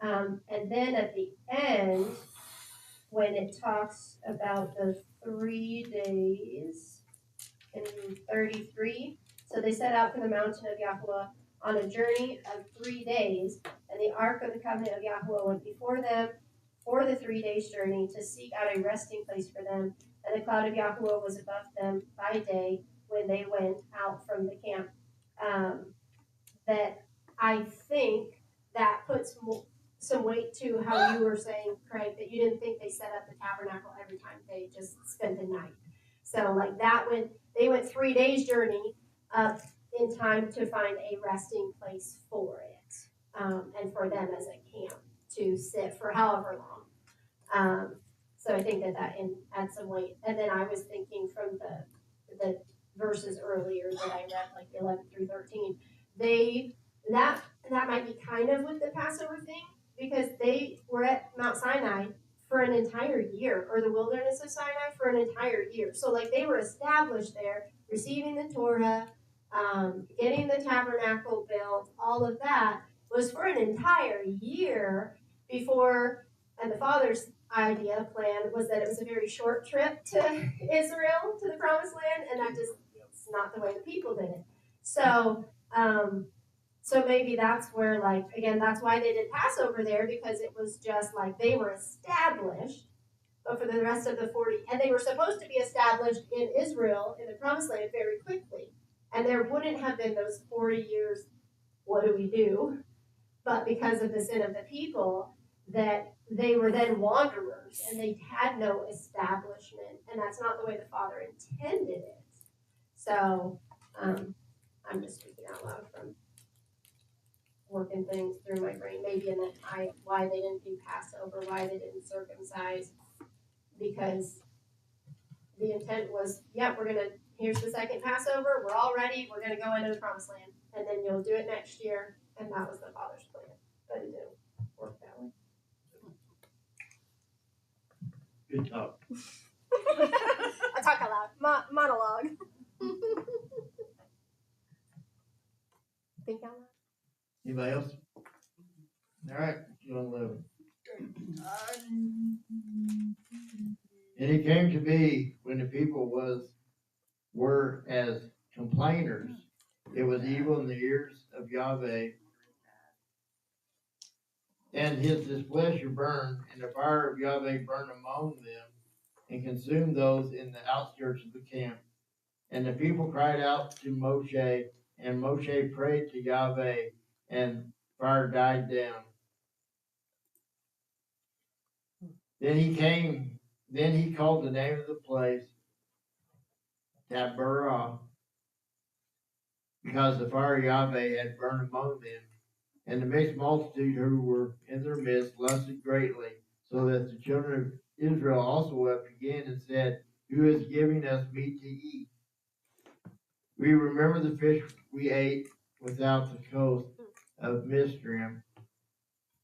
And then at the end, when it talks about the 3 days in 33, so they set out from the mountain of Yahweh on a journey of 3 days, and the ark of the covenant of Yahweh went before them for the 3 days' journey to seek out a resting place for them, and the cloud of Yahweh was above them by day when they went out from the camp. That I think that puts some weight to how you were saying, Craig, that you didn't think they set up the tabernacle every time, they just spent the night. So like that, when they went 3 days journey up in time to find a resting place for it, and for them as a camp to sit for however long. So I think that adds some weight. And then I was thinking from the verses earlier that I read, like 11 through 13, that might be kind of with the Passover thing, because they were at Mount Sinai for an entire year, or the wilderness of Sinai for an entire year. So like they were established there, receiving the Torah, getting the tabernacle built, all of that was for an entire year before, and the Father's plan was that it was a very short trip to Israel, to the Promised Land, and that just, it's not the way the people did it. So, so maybe that's where, like, again, that's why they did Passover there, because it was just like they were established, but for the rest of the 40, and they were supposed to be established in Israel, in the Promised Land, very quickly. And there wouldn't have been those 40 years, what do we do? But because of the sin of the people, that they were then wanderers, and they had no establishment, and that's not the way the Father intended it. So, I'm just speaking out loud from working things through my brain, maybe in that why they didn't do Passover, why they didn't circumcise, because the intent was, yeah, here's the second Passover, we're all ready, we're gonna go into the Promised Land, and then you'll do it next year, and that was the Father's plan, but it didn't work Good talk. I talk out loud. Monologue. Think out loud. Anybody else? All right, John 11. And it came to be when the people were as complainers, it was evil in the ears of Yahweh, and his displeasure burned, and the fire of Yahweh burned among them, and consumed those in the outskirts of the camp. And the people cried out to Moshe, and Moshe prayed to Yahweh, and fire died down. Then he called the name of the place Taberah, because the fire of Yahweh had burned among them. And the mixed multitude who were in their midst lusted greatly, so that the children of Israel also wept again and said, who is giving us meat to eat? We remember the fish we ate without the coast of Mizraim,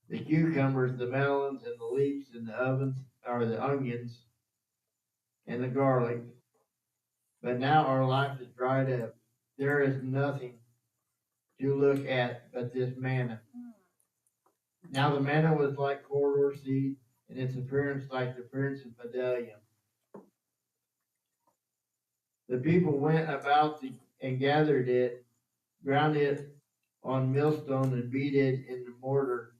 the cucumbers, the melons, and the leeks, and the ovens, or the onions, and the garlic. But now our life is dried up. There is nothing to look at but this manna. Now the manna was like corridor seed, and its appearance like the appearance of bdellium. The people went about and gathered it, ground it on millstone, and beat it in the mortar,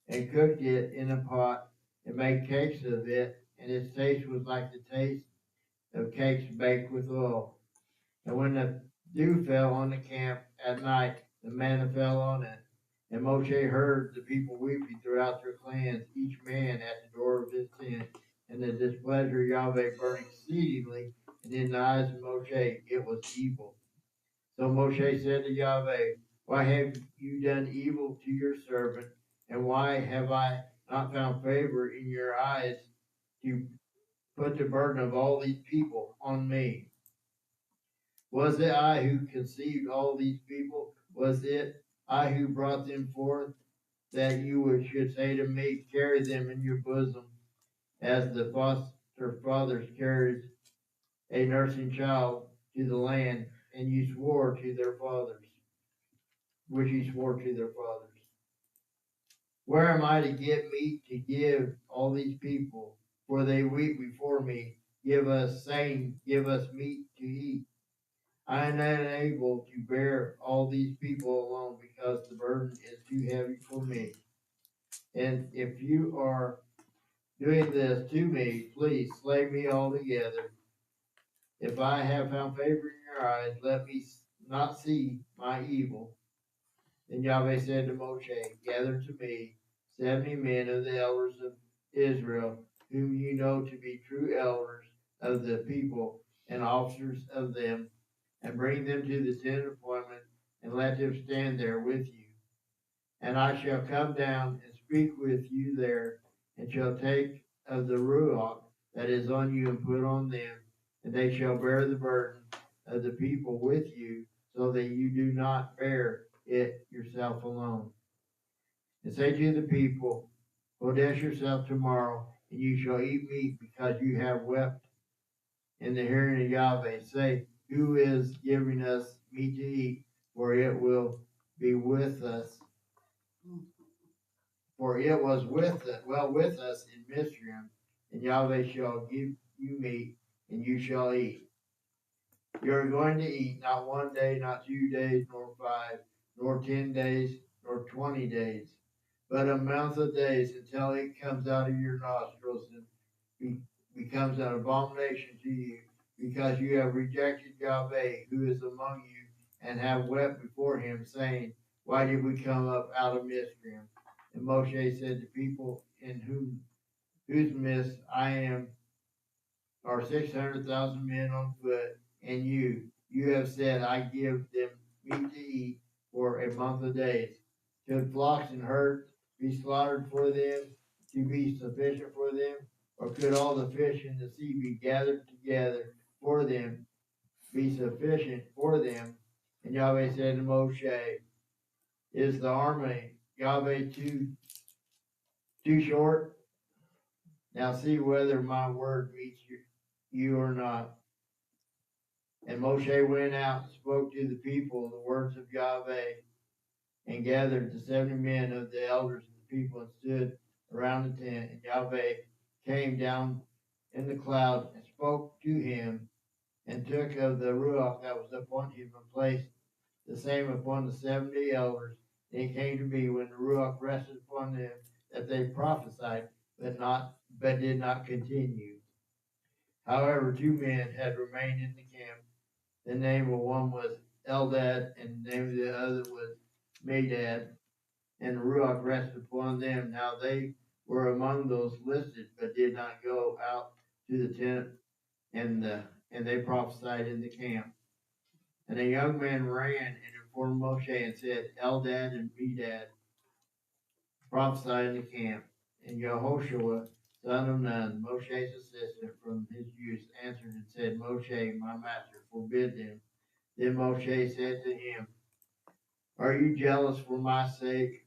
and cooked it in a pot, and made cakes of it, and its taste was like the taste of cakes baked with oil. And when the dew fell on the camp at night, the manna fell on it. And Moshe heard the people weeping throughout their clans, each man at the door of his tent. And the displeasure of Yahweh burned exceedingly, and in the eyes of Moshe it was evil. So Moshe said to Yahweh, why have you done evil to your servant? And why have I not found favor in your eyes to put the burden of all these people on me? Was it I who conceived all these people? Was it I who brought them forth? That you should say to me, carry them in your bosom, as the foster fathers carries a nursing child to the land, and you swore to their fathers, which you swore to their fathers. Where am I to get meat to give all these people? For they weep before me, saying, give us meat to eat. I am not able to bear all these people alone, because the burden is too heavy for me. And if you are doing this to me, please slay me altogether. If I have found favor in your eyes, let me not see my evil. Then Yahweh said to Moshe, gather to me 70 men of the elders of Israel, whom you know to be true elders of the people and officers of them, and bring them to the tent of appointment, and let them stand there with you. And I shall come down and speak with you there, and shall take of the ruach that is on you and put on them, and they shall bear the burden of the people with you, so that you do not bear it yourself alone. And say to the people, Kodesh yourself tomorrow, and you shall eat meat, because you have wept in the hearing of Yahweh. Say, who is giving us meat to eat? For it will be with us. For it was with us in Mizraim, and Yahweh shall give you meat, and you shall eat. You are going to eat not 1 day, not 2 days, nor 5, nor 10 days, nor 20 days, but a month of days, until it comes out of your nostrils and becomes an abomination to you, because you have rejected Yahweh, who is among you, and have wept before him, saying, why did we come up out of Mizraim? And Moshe said to people in whose midst I am are 600,000 men on foot, and you have said, I give them meat to eat for a month of days. Should flocks and herds be slaughtered for them to be sufficient for them? Or could all the fish in the sea be gathered together for them, be sufficient for them? And Yahweh said to Moshe, is the arm of Yahweh too short? Now see whether my word meets you or not. And Moshe went out and spoke to the people the words of Yahweh, and gathered the 70 men of the elders of the people, and stood around the tent. And Yahweh came down in the cloud and spoke to him, and took of the Ruach that was upon him, and placed the same upon the 70 elders. And it came to be, when the Ruach rested upon them, that they prophesied, but did not continue. However, 2 men had remained in the camp. The name of one was Eldad, and the name of the other was Medad, and the Ruach rested upon them. Now they were among those listed, but did not go out to the tent, and they prophesied in the camp. And a young man ran and informed Moshe and said, Eldad and Medad prophesied in the camp. And Yehoshua, son of Nun, Moshe's assistant from his youth, answered and said, Moshe, my master, forbid them. Then Moshe said to him, Are you jealous for my sake,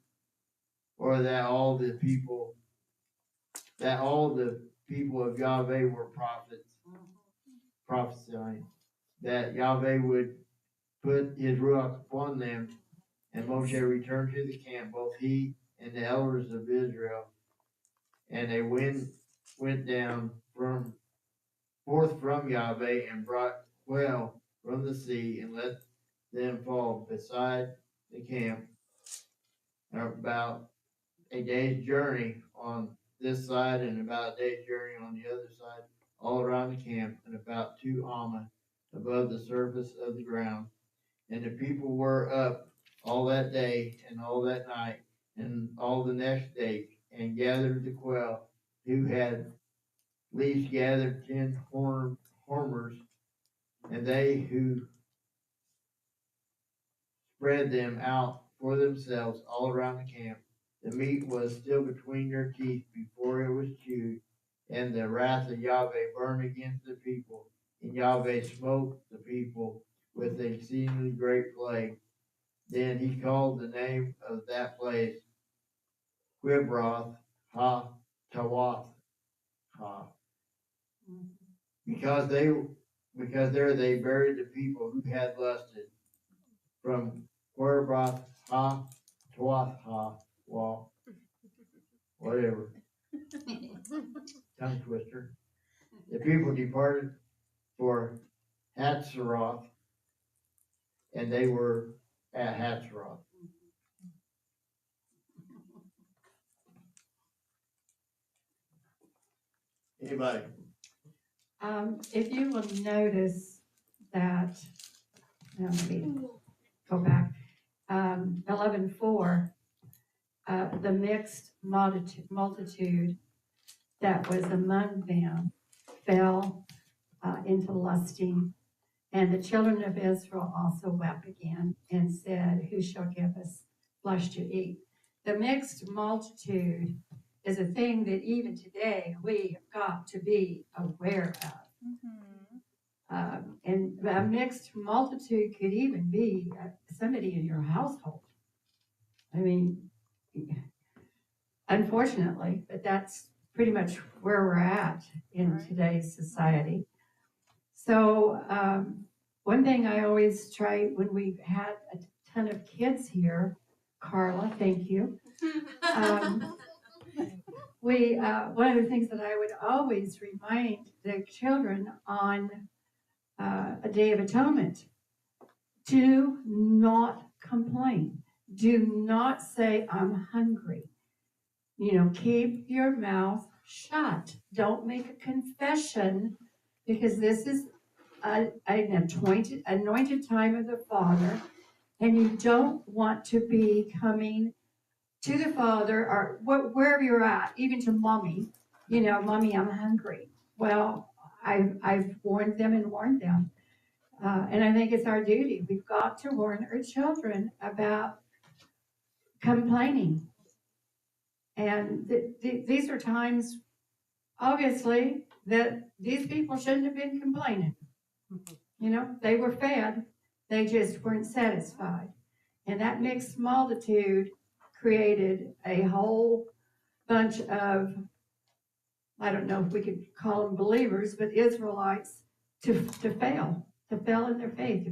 or that all the people of Yahweh were prophesying, that Yahweh would put his ruach upon them? And Moshe returned to the camp, both he and the elders of Israel, and they went down forth from Yahweh, and brought quail from the sea, and let them fall beside the camp, about a day's journey on this side, and about a day's journey on the other side, all around the camp, and about 2 amma above the surface of the ground. And the people were up all that day and all that night and all the next day, and gathered the quail, who had least gathered 10 hormers, and they who spread them out for themselves all around the camp. The meat was still between their teeth before it was chewed, and the wrath of Yahweh burned against the people. And Yahweh smote the people with an exceedingly great plague. Then he called the name of that place Quibroth Ha-Tawath Ha, because there they buried the people who had lusted. From Quibroth Ha-Tawath Ha, well, whatever, tongue twister. The people departed for Hatzeroth, and they were at Hatzeroth. Anybody? If you will notice that, let me go back, 11:4, the mixed multitude that was among them fell into lusting, and the children of Israel also wept again and said, Who shall give us flesh to eat? The mixed multitude is a thing that even today we have got to be aware of. And a mixed multitude could even be somebody in your household. I mean, unfortunately, but that's pretty much where we're at in today's society. So one thing I always try when we've had a ton of kids here, Carla, thank you. One of the things that I would always remind the children on a Day of Atonement, do not complain. Do not say, I'm hungry. Keep your mouth shut. Don't make a confession, because this is an anointed time of the Father, and you don't want to be coming to the Father or wherever you're at, even to Mommy, Mommy, I'm hungry. Well, I've warned them. And I think it's our duty. We've got to warn our children about complaining. And these are times, obviously, that these people shouldn't have been complaining. They were fed, they just weren't satisfied. And that mixed multitude created a whole bunch of I don't know if we could call them believers, but Israelites to fail in their faith,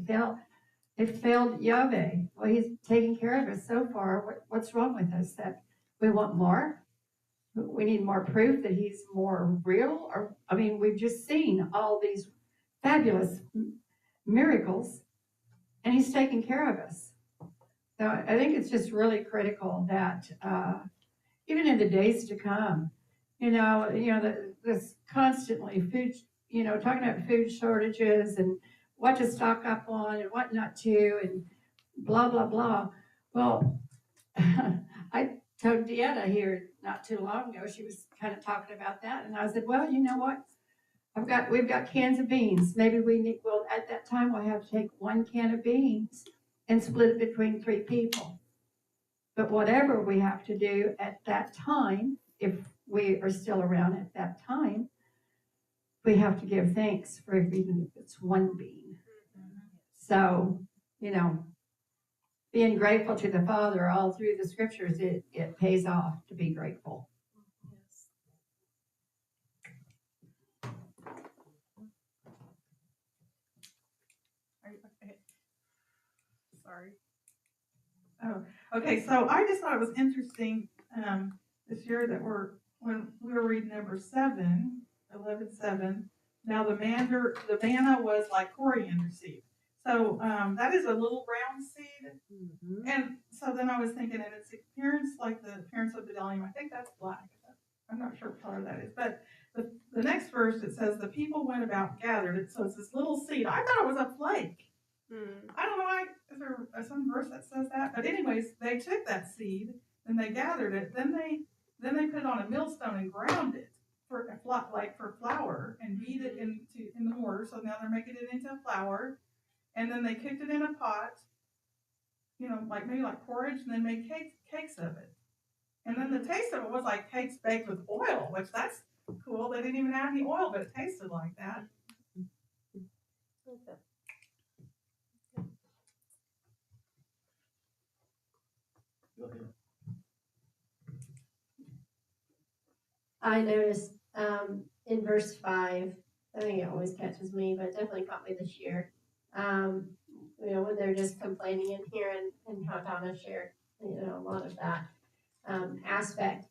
they failed Yahweh. Well, he's taking care of us so far. What's wrong with us? That we want more? We need more proof that he's more real? Or, I mean, we've just seen all these fabulous miracles, and he's taking care of us. So I think it's just really critical that even in the days to come, this constantly food, talking about food shortages and what to stock up on and what not to, and blah, blah, blah. Well, I told Deanna here not too long ago, she was kind of talking about that, and I said, well, you know what? We've got cans of beans. Maybe at that time we'll have to take 1 can of beans and split it between 3 people. But whatever we have to do at that time, if we are still around at that time, we have to give thanks for even if it's 1 bean. So, being grateful to the Father all through the scriptures, it pays off to be grateful. Sorry. Oh, okay. So I just thought it was interesting this year that when we were reading number 11:7. Now the manna was like coriander seed. So that is a little round seed. Mm-hmm. And so then I was thinking, and its appearance like the appearance of bdellium. I think that's black. I'm not sure what color that is, but the next verse it says the people went about gathered it. So it's this little seed. I thought it was a flake. I don't know. Is there some verse that says that? But anyways, they took that seed and they gathered it. Then they put it on a millstone and ground it for flour and beat it in the mortar. So now they're making it into flour, and then they cooked it in a pot, maybe like porridge, and then made cakes of it. And then the taste of it was like cakes baked with oil, which that's cool. They didn't even add any oil, but it tasted like that. Okay. Go ahead. I noticed in verse 5, I think it always catches me, but it definitely caught me this year. When they're just complaining in here and how Donna shared, a lot of that aspect.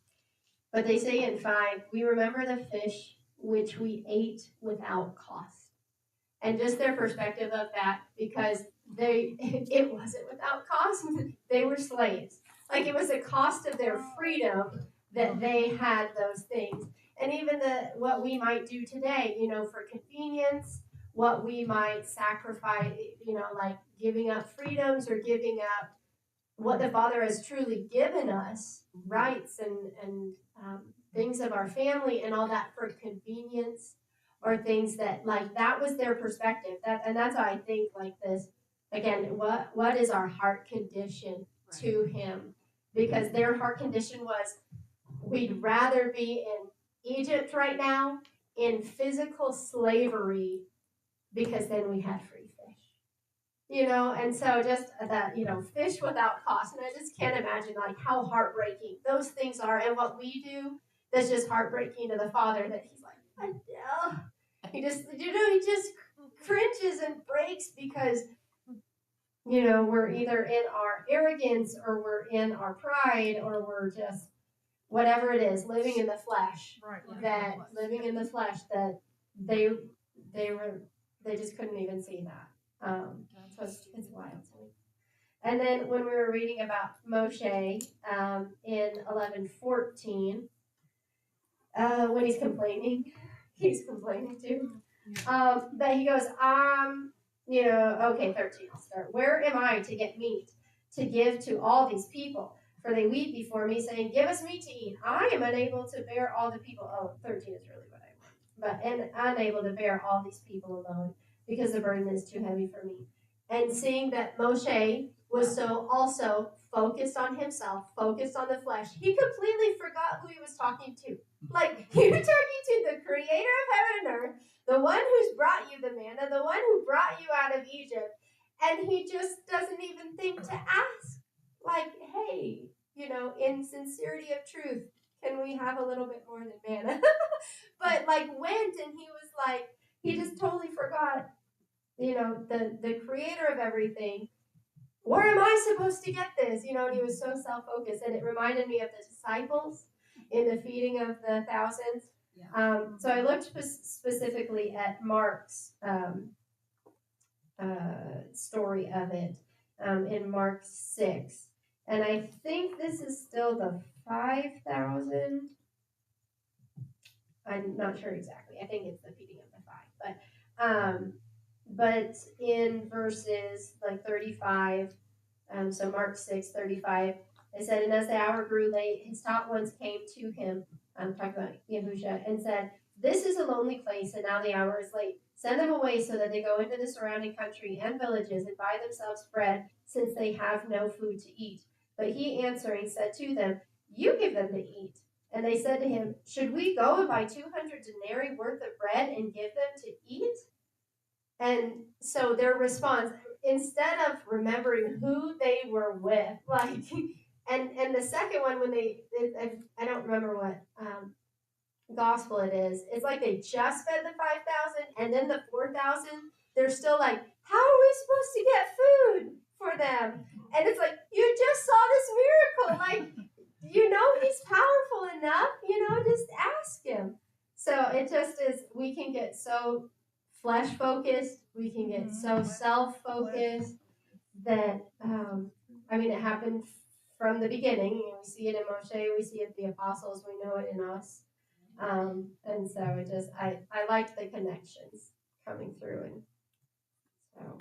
But they say in 5, we remember the fish which we ate without cost. And just their perspective of that, because it wasn't without cost. They were slaves. Like it was a cost of their freedom that they had those things. And even what we might do today, for convenience, what we might sacrifice, like giving up freedoms or giving up what the Father has truly given us, rights and things of our family and all that for convenience, or things that that was their perspective. And that's why I think like this again. What is our heart condition to Him? Because their heart condition was, we'd rather be in Egypt right now in physical slavery, because then we had free fish. And so just that, fish without cost. And I just can't imagine how heartbreaking those things are, and what we do that's just heartbreaking to the Father, that He's like, he just cringes and breaks because, we're either in our arrogance or we're in our pride or we're just whatever it is, living in the flesh. Right. Living in the flesh that they just couldn't even see that. So it's wild to me. And then when we were reading about Moshe in 11:14, when he's complaining too. But he goes, okay, 13, I'll start. Where am I to get meat to give to all these people? For they weep before me, saying, give us meat to eat. I am unable to bear all the people. 13 is really what I want. And unable to bear all these people alone, because the burden is too heavy for me. And seeing that Moshe was so also focused on himself, focused on the flesh, he completely forgot who he was talking to. Like, you're talking to the creator of heaven and earth, the one who's brought you the manna, the one who brought you out of Egypt, and he just doesn't even think to ask, like, hey, in sincerity of truth, can we have a little bit more than manna? But like went and he was like, he just totally forgot, you know, the creator of everything. Where am I supposed to get this? You know, and he was so self-focused, and it reminded me of the disciples in the feeding of the thousands. So I looked specifically at Mark's story of it in Mark 6. And I think this is still the 5,000. I'm not sure exactly. I think it's the feeding of the 5. But in verses like 35, so Mark 6:35, it said, and as the hour grew late, his taught ones came to him, talking about Yahusha, and said, this is a lonely place, and now the hour is late. Send them away so that they go into the surrounding country and villages and buy themselves bread, since they have no food to eat. But he answering said to them, you give them to eat. And they said to him, should we go and buy 200 denarii worth of bread and give them to eat? And so their response, instead of remembering who they were with, like, and the second one when I don't remember what gospel it is. It's like they just fed the 5,000, and then the 4,000. They're still like, how are we supposed to get food for them? And it's like, you just saw this miracle, like. You know he's powerful enough, you know, just ask him. So it just is, we can get so flesh focused, we can get so self focused that, I mean, it happened from the beginning. We see it in Moshe, we see it in the apostles, we know it in us. And so it just, I liked the connections coming through. And so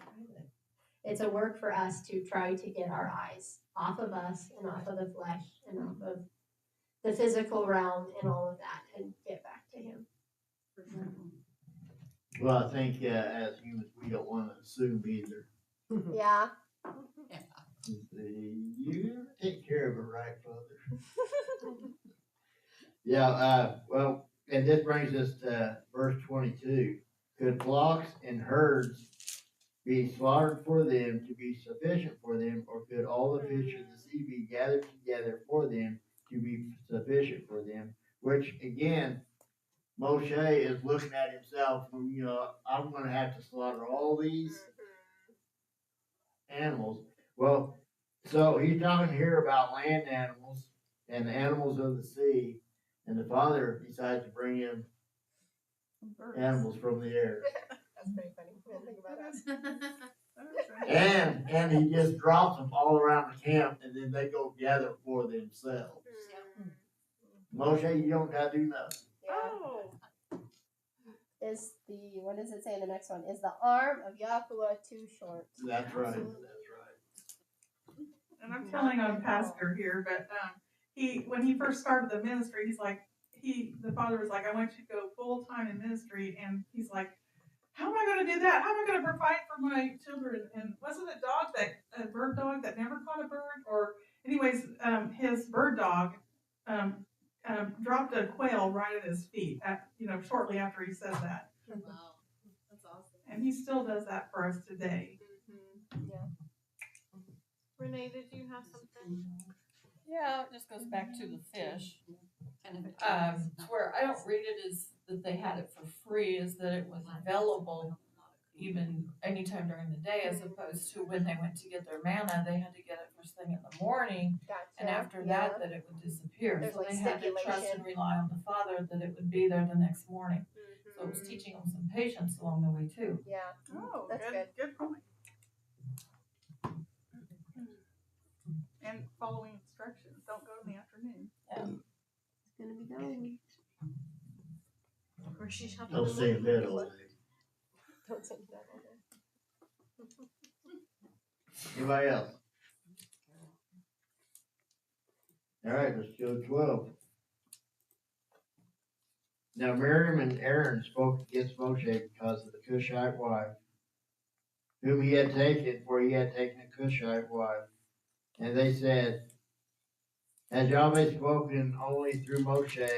it's a work for us to try to get our eyes off of us and off of the flesh and off of the physical realm and all of that and get back to him. Well, I think as humans, we don't want to assume either. Yeah. You take care of it, right, Father? Yeah, well, and this brings us to verse 22. Could flocks and herds be slaughtered for them to be sufficient for them, or could all the fish of the sea be gathered together for them to be sufficient for them? Which, again, Moshe is looking at himself, you know, I'm going to have to slaughter all these animals. Well, so he's talking here about land animals and the animals of the sea, and the Father decides to bring in animals from the air. That's pretty funny. I didn't think about that. And he just drops them all around the camp, and then they go gather for themselves. Moshe, you don't got to do nothing. Oh. Is the, what does it say in the next one? Is the arm of Yahuwah too short? That's right. And I'm telling on pastor here, but when he first started the ministry, he's like, the father was like, I want you to go full time in ministry, and he's like, how am I going to do that? How am I going to provide for my children? And wasn't a bird dog that never caught a bird? Or anyways, his bird dog dropped a quail right at his feet, shortly after he said that. Wow. That's awesome. And he still does that for us today. Yeah. Renee, did you have something? Yeah, it just goes back to the fish. Where I don't read it as that they had it for free, is that it was available even anytime during the day, as opposed to when they went to get their manna, they had to get it first thing in the morning, Gotcha. and after that it would disappear. There's so like they had to trust and rely on the Father that it would be there the next morning. So it was teaching them some patience along the way too. Yeah. Oh, That's good point. And following instructions. Don't go in the afternoon. It's gonna be going. Or she's shopping. Don't say that all day. Don't say that all day. Anybody else? All right, let's go 12. Now Miriam and Aaron spoke against Moshe because of the Cushite wife, whom he had taken, for he had taken a Cushite wife. And they said, has Yahweh spoken only through Moshe?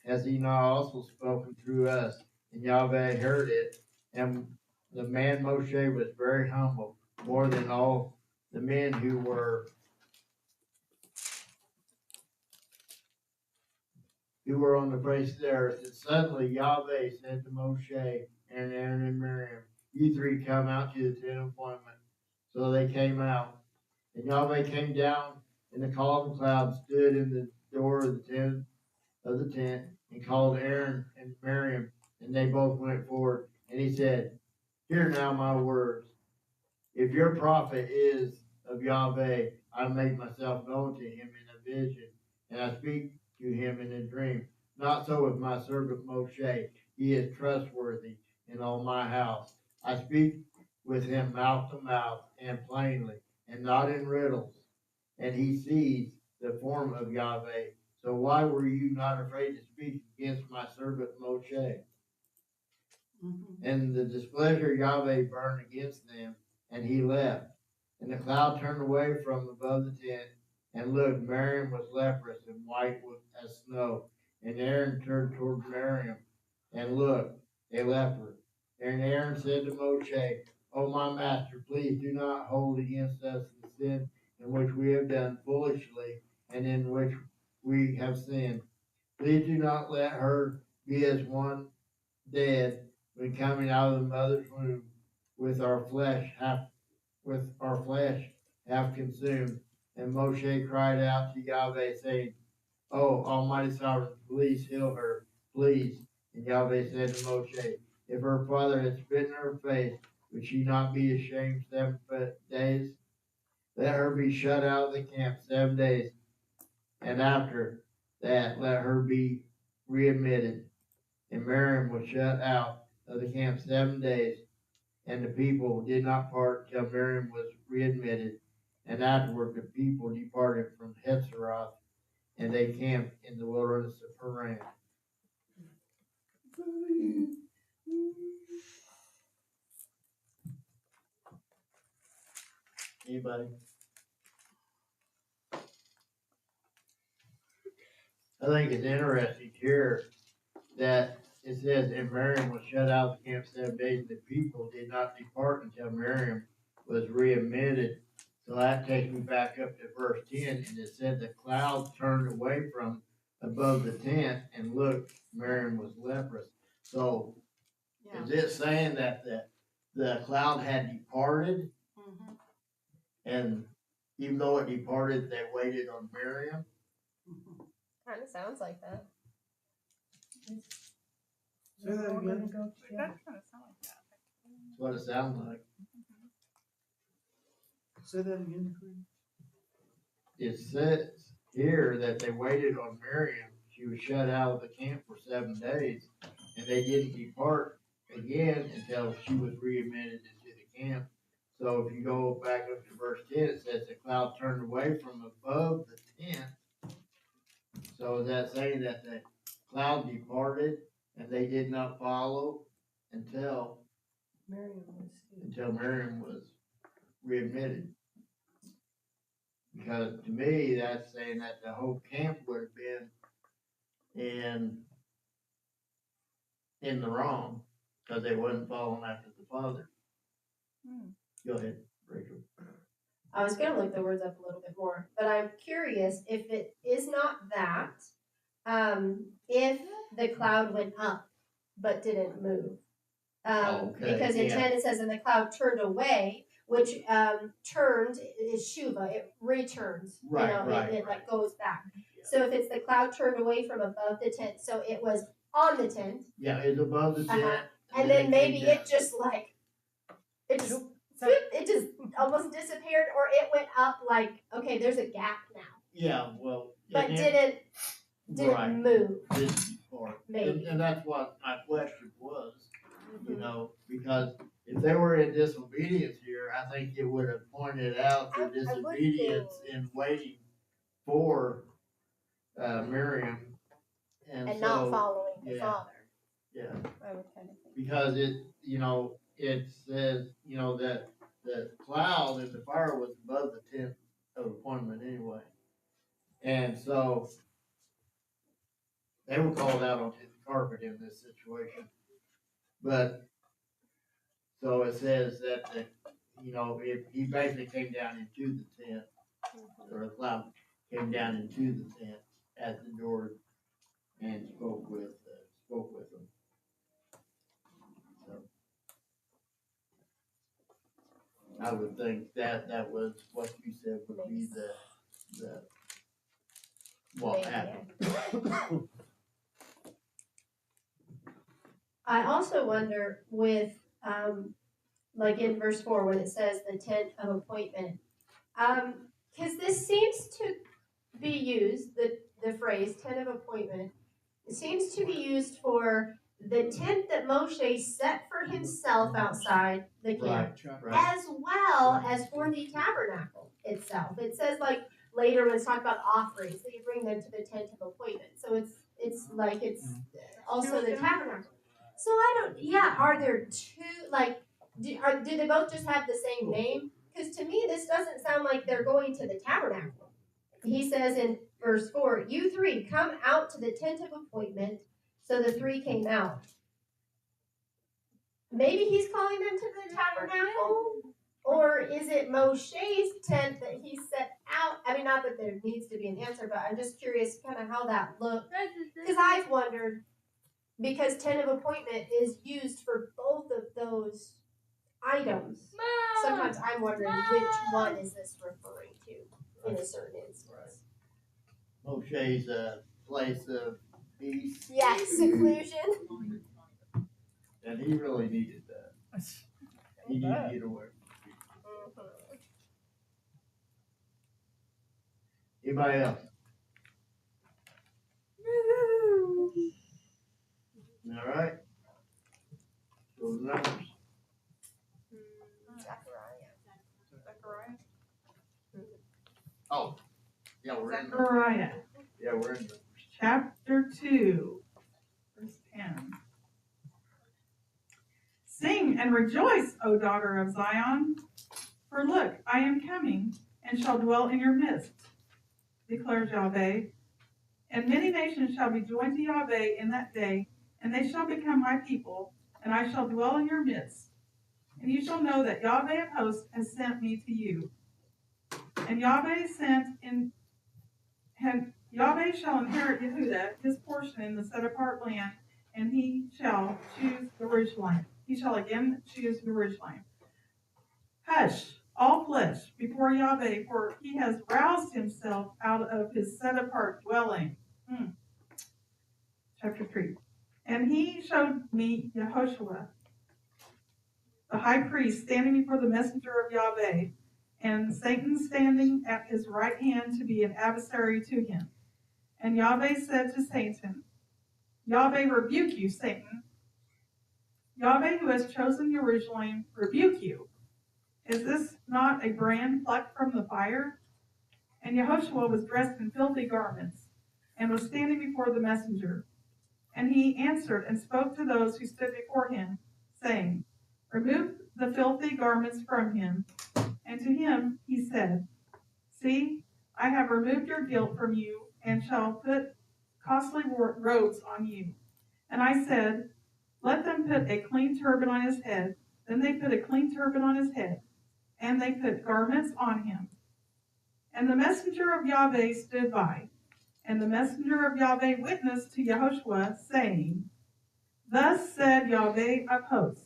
Has he not also spoken through us? And Yahweh heard it. And the man Moshe was very humble, more than all the men who were who were on the face of the earth. And suddenly Yahweh said to Moshe and Aaron and Miriam, you three come out to the tent of appointment. So they came out. And Yahweh came down in the column of cloud, stood in the door of the tent, and called Aaron and Miriam, and they both went forward. And he said, hear now my words. If your prophet is of Yahweh, I make myself known to him in a vision, and I speak to him in a dream. Not so with my servant Moshe. He is trustworthy in all my house. I speak with him mouth to mouth and plainly, and not in riddles. And he sees the form of Yahweh. So why were you not afraid to speak against my servant Moshe? And the displeasure of Yahweh burned against them, and he left. And the cloud turned away from above the tent, and look, Miriam was leprous and white as snow. And Aaron turned toward Miriam, and look, a leper. And Aaron said to Moshe, O my master, please do not hold against us the sin in which we have done foolishly, and in which we have sinned. Please do not let her be as one dead when coming out of the mother's womb, with our flesh half consumed. And Moshe cried out to Yahweh, saying, Oh, Almighty Sovereign, please heal her, please. And Yahweh said to Moshe, if her father had spit in her face, would she not be ashamed 7 days? Let her be shut out of the camp 7 days, and after that let her be readmitted. And Miriam was shut out of the camp 7 days, and the people did not part till Miriam was readmitted. And afterward the people departed from Hetzeroth, and they camped in the wilderness of Paran. Anybody? I think it's interesting here that it says, and Miriam was shut out of the camp 7 days. The people did not depart until Miriam was readmitted. So that takes me back up to verse 10, and it said the cloud turned away from above the tent, and look, Miriam was leprous. So Yeah. is it saying that the cloud had departed, and even though it departed, they waited on Miriam? Kind of sounds like that. Say that again. It does kind of sound like that. That's what it sounds like. Say that again, please. It says here that they waited on Miriam. She was shut out of the camp for 7 days, and they didn't depart again until she was readmitted into the camp. So if you go back up to verse 10, it says the cloud turned away from above the tent. So is that saying that the cloud departed and they did not follow until Miriam was readmitted? Because to me, that's saying that the whole camp would have been in the wrong, because they wasn't following after the Father. Go ahead, Rachel. I was gonna look the words up a little bit more, but I'm curious if it is not that, if the cloud went up but didn't move. Okay, Because in yeah. 10 it says, and the cloud turned away, which turned is shuva, it returns. Right, you know, right, it like goes back. Yeah. So if it's the cloud turned away from above the tent, so it was on the tent, Yeah, it's above the tent. and then it maybe came down. it just like, it just almost disappeared, or it went up like, okay, there's a gap now, Yeah, well. but and didn't right, move. didn't depart. Maybe. And that's what my question was, you know, because if they were in disobedience here, I think it would have pointed out their I would disobedience in waiting for Miriam. And so, not following the yeah. Father. Yeah, I would kind of think. because it says, that the cloud and the fire was above the tent of appointment anyway. And so they were called out onto the carpet in this situation. But so it says that he basically came down into the tent, or the cloud came down into the tent at the door and spoke with them. So I would think that was what you said would be the what happened. I also wonder with, like in verse 4 when it says the tent of appointment, because this seems to be used, the phrase tent of appointment, it seems to be used for the tent that Moshe set for himself outside the camp, Right. as well as for the tabernacle itself. It says like later when it's talking about offerings, that you bring them to the tent of appointment. So it's like it's also the tabernacle. So are there two, like, do they both just have the same name? Because to me, this doesn't sound like they're going to the tabernacle. He says in verse 4, you three come out to the tent of appointment. So the three came out. Maybe he's calling them to the tabernacle? Or is it Moshe's tent that he set out? I mean, not that there needs to be an answer, but I'm just curious kind of how that looked. Because I've wondered, because tent of appointment is used for both of those items. Sometimes I'm wondering which one is this referring to in a certain instance. Moshe's a place of peace, Yes, seclusion. and he really needed that. He needed to get away. Anybody else? All right. Go to the numbers. Zechariah. Oh, yeah, we're in. Zechariah, Yeah, we're in. chapter 2, verse 10. Sing and rejoice, O daughter of Zion, for look, I am coming, and shall dwell in your midst, declares Yahweh. And many nations shall be joined to Yahweh in that day, and they shall become my people, and I shall dwell in your midst. And you shall know that Yahweh of hosts has sent me to you. And Yahweh shall inherit Yehudah, his portion in the set-apart land, and he shall choose Jerusalem. He shall again choose Jerusalem. Hush, all flesh, before Yahweh, for he has roused himself out of his set-apart dwelling. Chapter 3. And he showed me Yehoshua, the high priest, standing before the messenger of Yahweh, and Satan standing at his right hand to be an adversary to him. And Yahweh said to Satan, Yahweh rebuke you, Satan. Yahweh, who has chosen Jerusalem, rebuke you. Is this not a brand plucked from the fire? And Yehoshua was dressed in filthy garments, and was standing before the messenger. And he answered and spoke to those who stood before him, saying, remove the filthy garments from him. And to him he said, see, I have removed your guilt from you, and shall put costly robes on you. And I said, let them put a clean turban on his head. Then they put a clean turban on his head, and they put garments on him. And the messenger of Yahweh stood by, and the messenger of Yahweh witnessed to Yehoshua, saying, thus said Yahweh of hosts,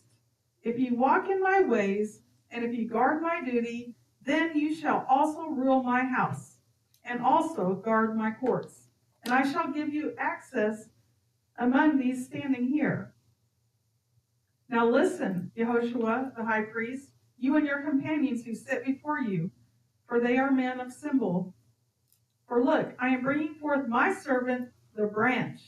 if you walk in my ways, and if you guard my duty, then you shall also rule my house, and also guard my courts. And I shall give you access among these standing here. Now listen, Yehoshua, the high priest, you and your companions who sit before you, for they are men of symbol. For look, I am bringing forth my servant, the branch.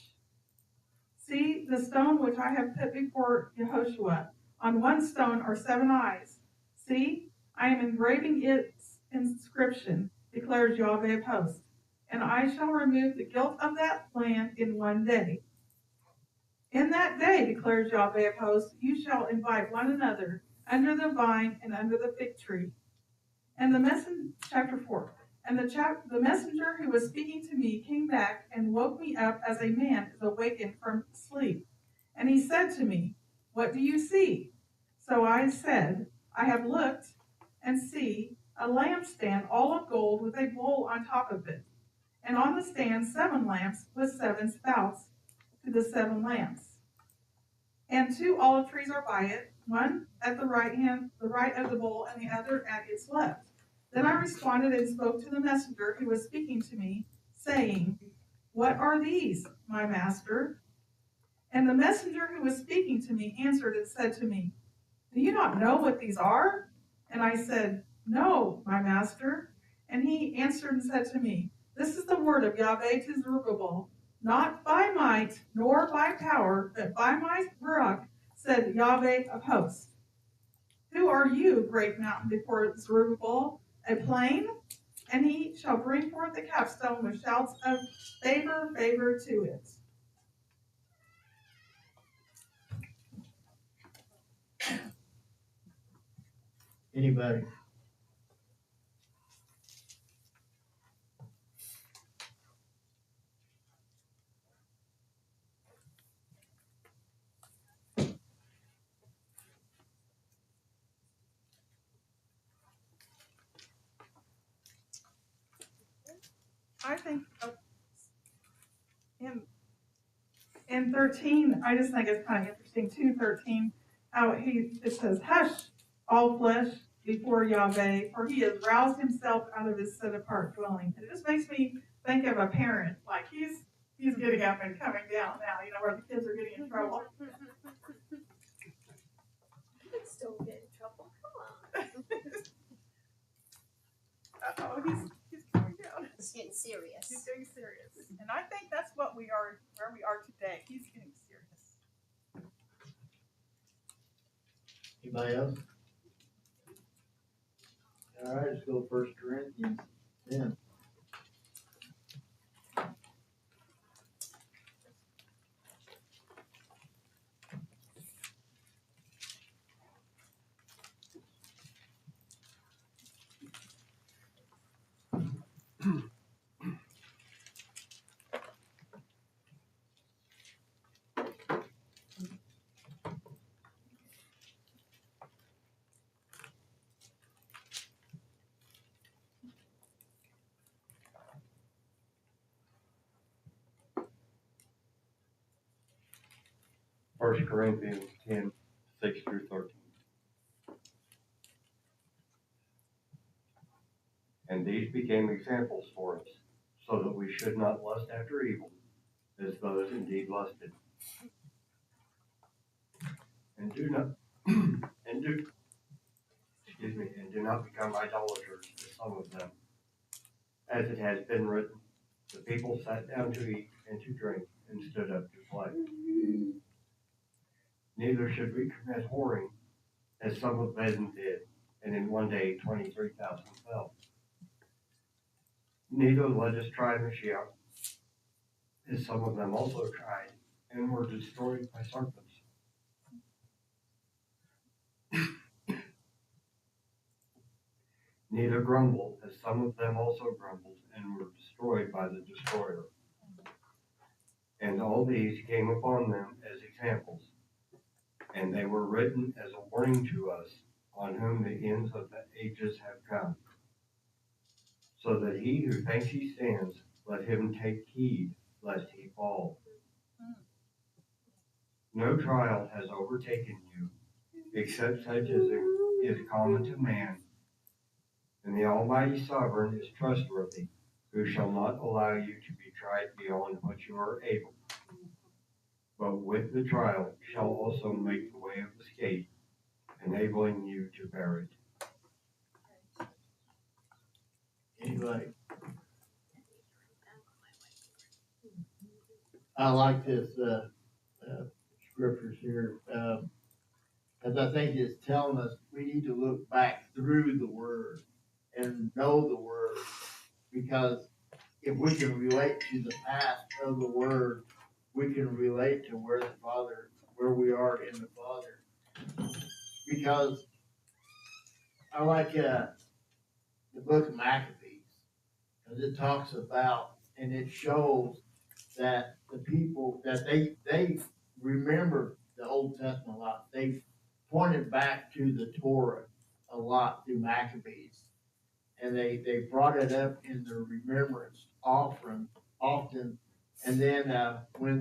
See the stone which I have put before Yehoshua. On one stone are 7 eyes. See, I am engraving its inscription, declares Yahweh of hosts. And I shall remove the guilt of that land in one day. In that day, declares Yahweh of hosts, you shall invite one another under the vine and under the fig tree. And chapter 4. And the messenger who was speaking to me came back and woke me up as a man is awakened from sleep. And he said to me, what do you see? So I said, I have looked, and see a lampstand all of gold with a bowl on top of it. And on the stand 7 lamps with 7 spouts, to the 7 lamps. And 2 olive trees are by it, one at the right of the bowl, and the other at its left. Then I responded and spoke to the messenger who was speaking to me, saying, "What are these, my master?" And the messenger who was speaking to me answered and said to me, "Do you not know what these are?" And I said, "No, my master." And he answered and said to me, "This is the word of Yahweh to Zerubbabel, not by might nor by power, but by my ruach, said Yahweh of hosts. Who are you, great mountain before Zerubbabel? A plain? And he shall bring forth the capstone with shouts of favor, favor to it." Anybody? I think in 13, I just think it's kind of interesting, 2:13, how it says, "Hush, all flesh before Yahweh, for he has roused himself out of his set apart dwelling." And it just makes me think of a parent, like he's getting up and coming down now, where the kids are getting in trouble. Kids don't get in trouble, come on. Oh, he's coming down. It's getting serious. He's getting serious. And I think that's what we are, where we are today. He's getting serious. Anybody else? All right, let's go 1 Corinthians 10. First Corinthians 10, 6 through 13. And these became examples for us, so that we should not lust after evil, as those indeed lusted. And do not become idolaters, as some of them. As it has been written, the people sat down to eat and to drink, and stood up to play. Neither should we commit whoring, as some of them did, and in one day 23,000 fell. Neither let us try Mashiach, as some of them also tried, and were destroyed by serpents. Neither grumble, as some of them also grumbled, and were destroyed by the destroyer. And all these came upon them as examples, and they were written as a warning to us, on whom the ends of the ages have come. So that he who thinks he stands, let him take heed lest he fall. No trial has overtaken you, except such as is common to man. And the Almighty Sovereign is trustworthy, who shall not allow you to be tried beyond what you are able, but with the trial shall also make the way of escape, enabling you to bear it. Anybody? I like this scriptures here, as I think it's telling us we need to look back through the Word and know the Word, because if we can relate to the past of the Word, we can relate to where we are in the Father. Because I like the book of Maccabees, because it talks about and it shows that the people that they remember the Old Testament a lot. They pointed back to the Torah a lot through Maccabees, and they brought it up in their remembrance offering often And then, when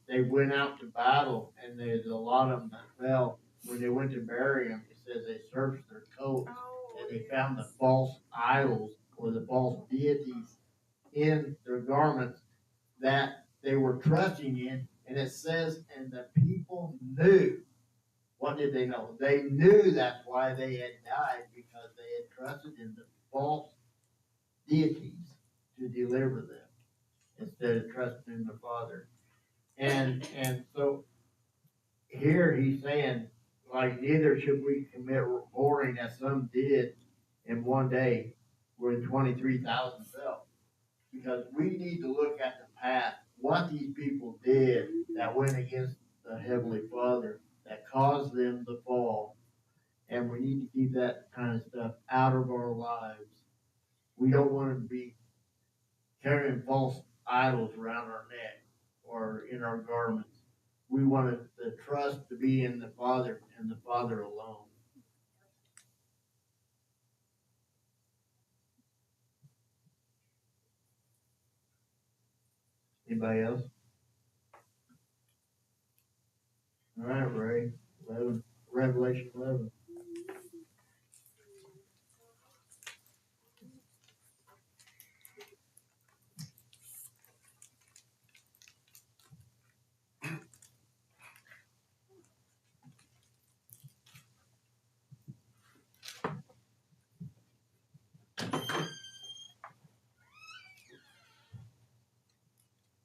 they went out to battle, and there's a lot of them that fell, when they went to bury them, it says they searched their coats, and they found the false idols or the false deities in their garments that they were trusting in. And it says, and the people knew. What did they know? They knew that's why they had died, because they had trusted in the false deities to deliver them instead of trusting in the Father. And so here he's saying, like, neither should we commit whoring as some did in one day, where 23,000 fell. Because we need to look at the past, what these people did that went against the Heavenly Father, that caused them to fall. And we need to keep that kind of stuff out of our lives. We don't want to be carrying false idols around our neck or in our garments. We want the trust to be in the Father and the Father alone. Anybody else? All right, Ray. 11, Revelation 11.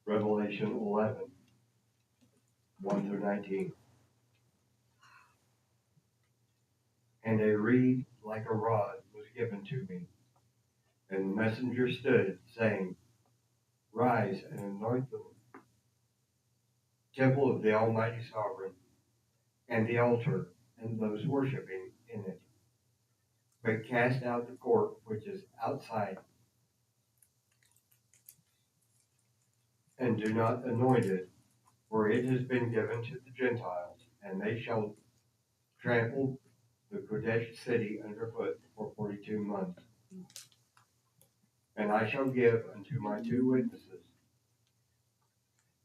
Revelation 11, 1 through 19. And a reed like a rod was given to me, and the messenger stood, saying, Rise and anoint the temple of the Almighty Sovereign, and the altar, and those worshiping in it. But cast out the court which is outside, and do not anoint it, for it has been given to the Gentiles, and they shall trample the Kodesh city underfoot for 42 months. And I shall give unto my 2 witnesses,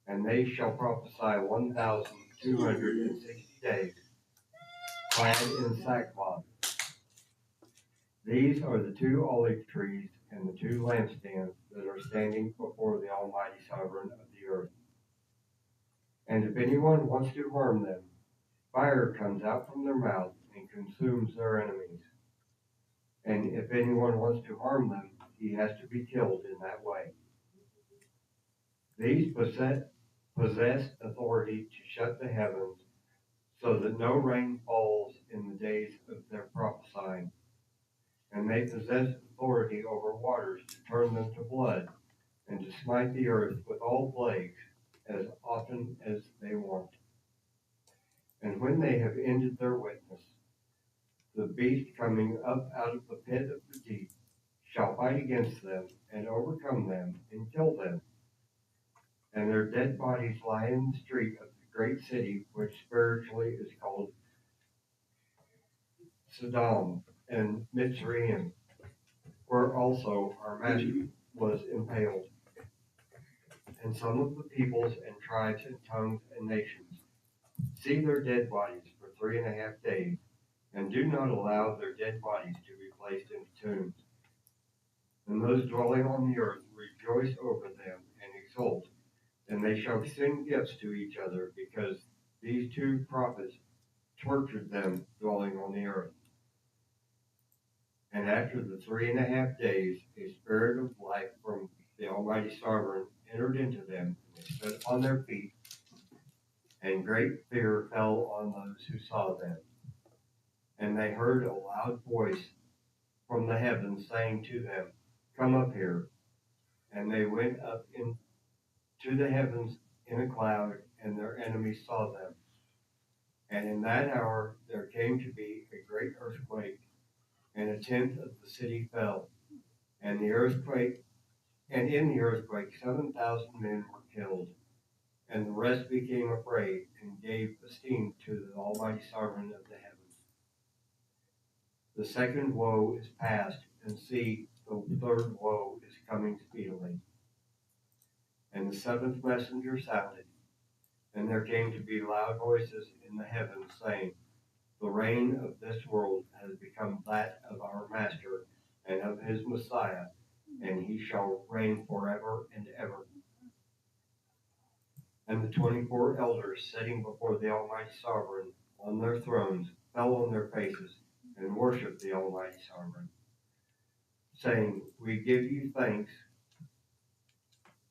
and they shall prophesy 1,260 days, clad in sackcloth. These are the 2 olive trees and the 2 lampstands that are standing before the Almighty Sovereign of the earth. And if anyone wants to harm them, fire comes out from their mouth and consumes their enemies. And if anyone wants to harm them, he has to be killed in that way. These possess authority to shut the heavens so that no rain falls in the days of their prophesying. And they possess authority over waters to turn them to blood, and to smite the earth with all plagues as often as they want. And when they have ended their witness, the beast coming up out of the pit of the deep shall fight against them and overcome them and kill them. And their dead bodies lie in the street of the great city, which spiritually is called Sodom and Mitzrayim, where also our Master was impaled. And some of the peoples and tribes and tongues and nations see their dead bodies for 3.5 days, and do not allow their dead bodies to be placed in tombs. And those dwelling on the earth rejoice over them and exult, and they shall send gifts to each other, because these 2 prophets tortured them dwelling on the earth. And after the 3.5 days, a spirit of life from the Almighty Sovereign entered into them, and they stood on their feet, and great fear fell on those who saw them. And they heard a loud voice from the heavens saying to them, Come up here. And they went up into the heavens in a cloud, and their enemies saw them. And in that hour there came to be a great earthquake, and 1/10 of the city fell. And in the earthquake 7,000 men were killed. And the rest became afraid and gave esteem to the Almighty Sovereign of the heavens. The second woe is past, and see, the third woe is coming speedily. And the seventh messenger sounded, and there came to be loud voices in the heavens, saying, the reign of this world has become that of our master and of his Messiah, and he shall reign forever and ever. And the 24 elders sitting before the Almighty Sovereign on their thrones fell on their faces and worshiped the Almighty Sovereign, saying, we give you thanks,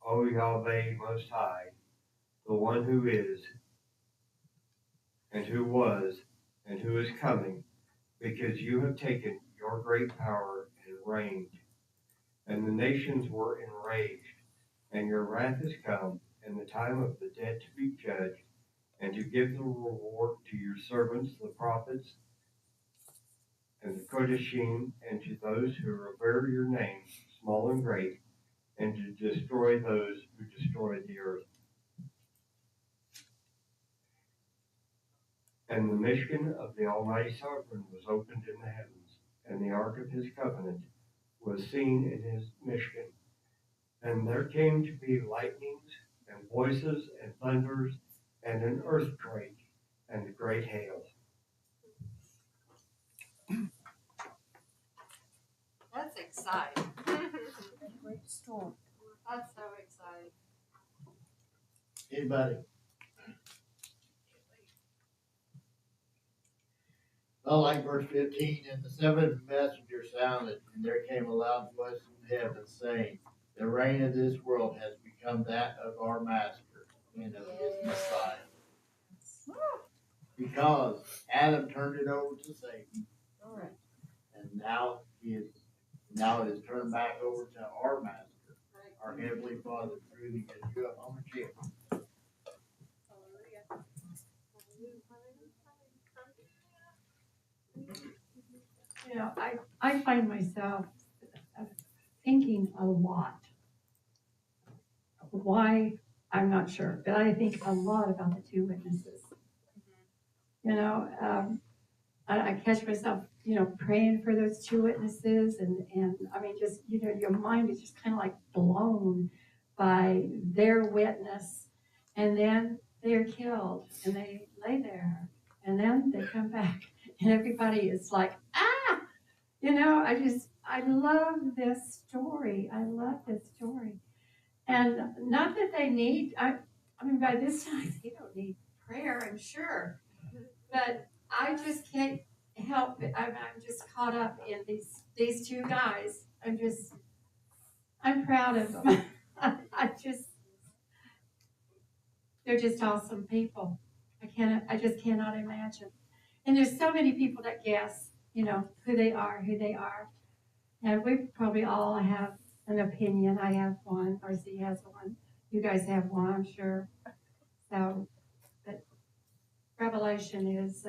O Yahweh Most High, the one who is, and who was, and who is coming, because you have taken your great power and reigned. And the nations were enraged, and your wrath is come, and the time of the dead to be judged, and to give the reward to your servants, the prophets, and the Kodeshim, and to those who revere your name, small and great, and to destroy those who destroy the earth. And the Mishkan of the Almighty Sovereign was opened in the heavens, and the ark of his covenant was seen in his Mishkan. And there came to be lightnings, and voices, and thunders, and an earthquake, and great hail. That's exciting. Great storm. That's so exciting. Anybody? Well, like verse 15, and the seventh messenger sounded, and there came a loud voice from heaven, saying, the reign of this world has become that of our master and of his Messiah. Because Adam turned it over to Satan, All right. and now it is turned back over to our master, our heavenly Father, through the Yeshua HaMashiach. You know, I find myself thinking a lot. Why, I'm not sure, but I think a lot about the two witnesses. You know, I catch myself, you know, praying for those two witnesses, and I mean, just, you know, your mind is just kind of like blown by their witness, and then they're killed, and they lay there, and then they come back, and everybody is like, ah! You know, I love this story. I love this story. And not that they need, I mean, by this time, they don't need prayer, I'm sure. But I just can't help it. I'm just caught up in these two guys. I'm proud of them. They're just awesome people. I just cannot imagine. And there's so many people that guess, you know, who they are. And we probably all have an opinion. I have one, RC has one. You guys have one, I'm sure. So, but Revelation is,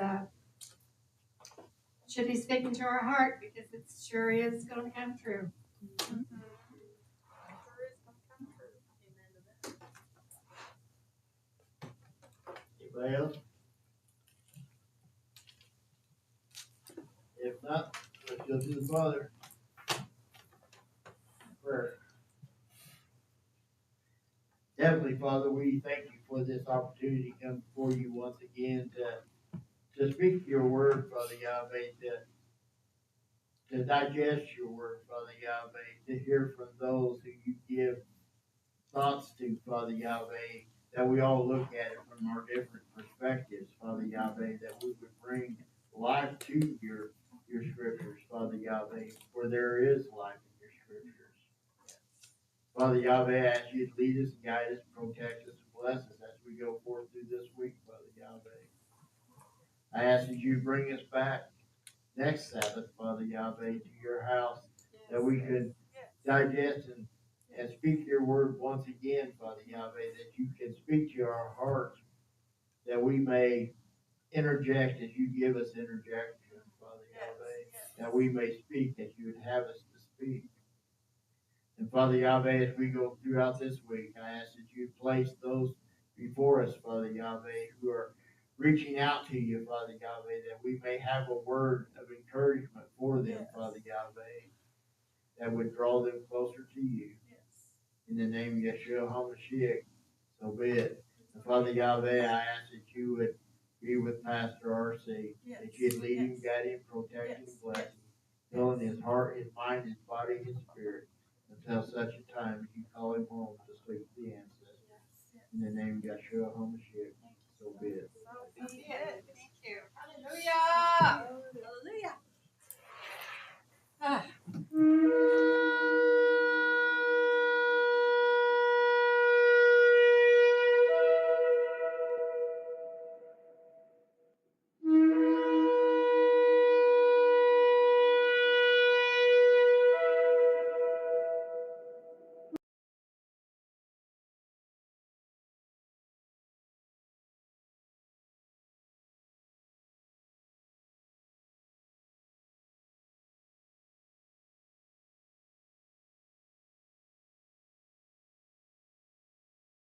should be speaking to our heart, because it sure is going to come true. Anybody else? If not, let's go to the Father. Prayer. Heavenly Father, we thank you for this opportunity to come before you once again to speak your word, Father Yahweh, to digest your word, Father Yahweh, to hear from those who you give thoughts to, Father Yahweh, that we all look at it from our different perspectives, Father Yahweh, that we would bring life to your scriptures, Father Yahweh, for there is life in your scriptures. Father Yahweh, I ask you to lead us, guide us, protect us, and bless us as we go forth through this week, Father Yahweh. I ask that you bring us back next Sabbath, Father Yahweh, to your house, that we could digest and speak your word once again, Father Yahweh, that you can speak to our hearts, that we may interject as you give us interjection, Father Yahweh, that we may speak as you would have us to speak. And Father Yahweh, as we go throughout this week, I ask that you place those before us, Father Yahweh, who are reaching out to you, Father Yahweh, that we may have a word of encouragement for them, Father Yahweh, that would draw them closer to you. in the name of Yeshua HaMashiach, so be it. And Father Yahweh, I ask that you would be with Pastor R.C., Yes. that you'd lead him, Yes. guide him, protect him, Yes. bless him, filling his heart, his mind, his body, his spirit, until such a time as you call him home to sleep.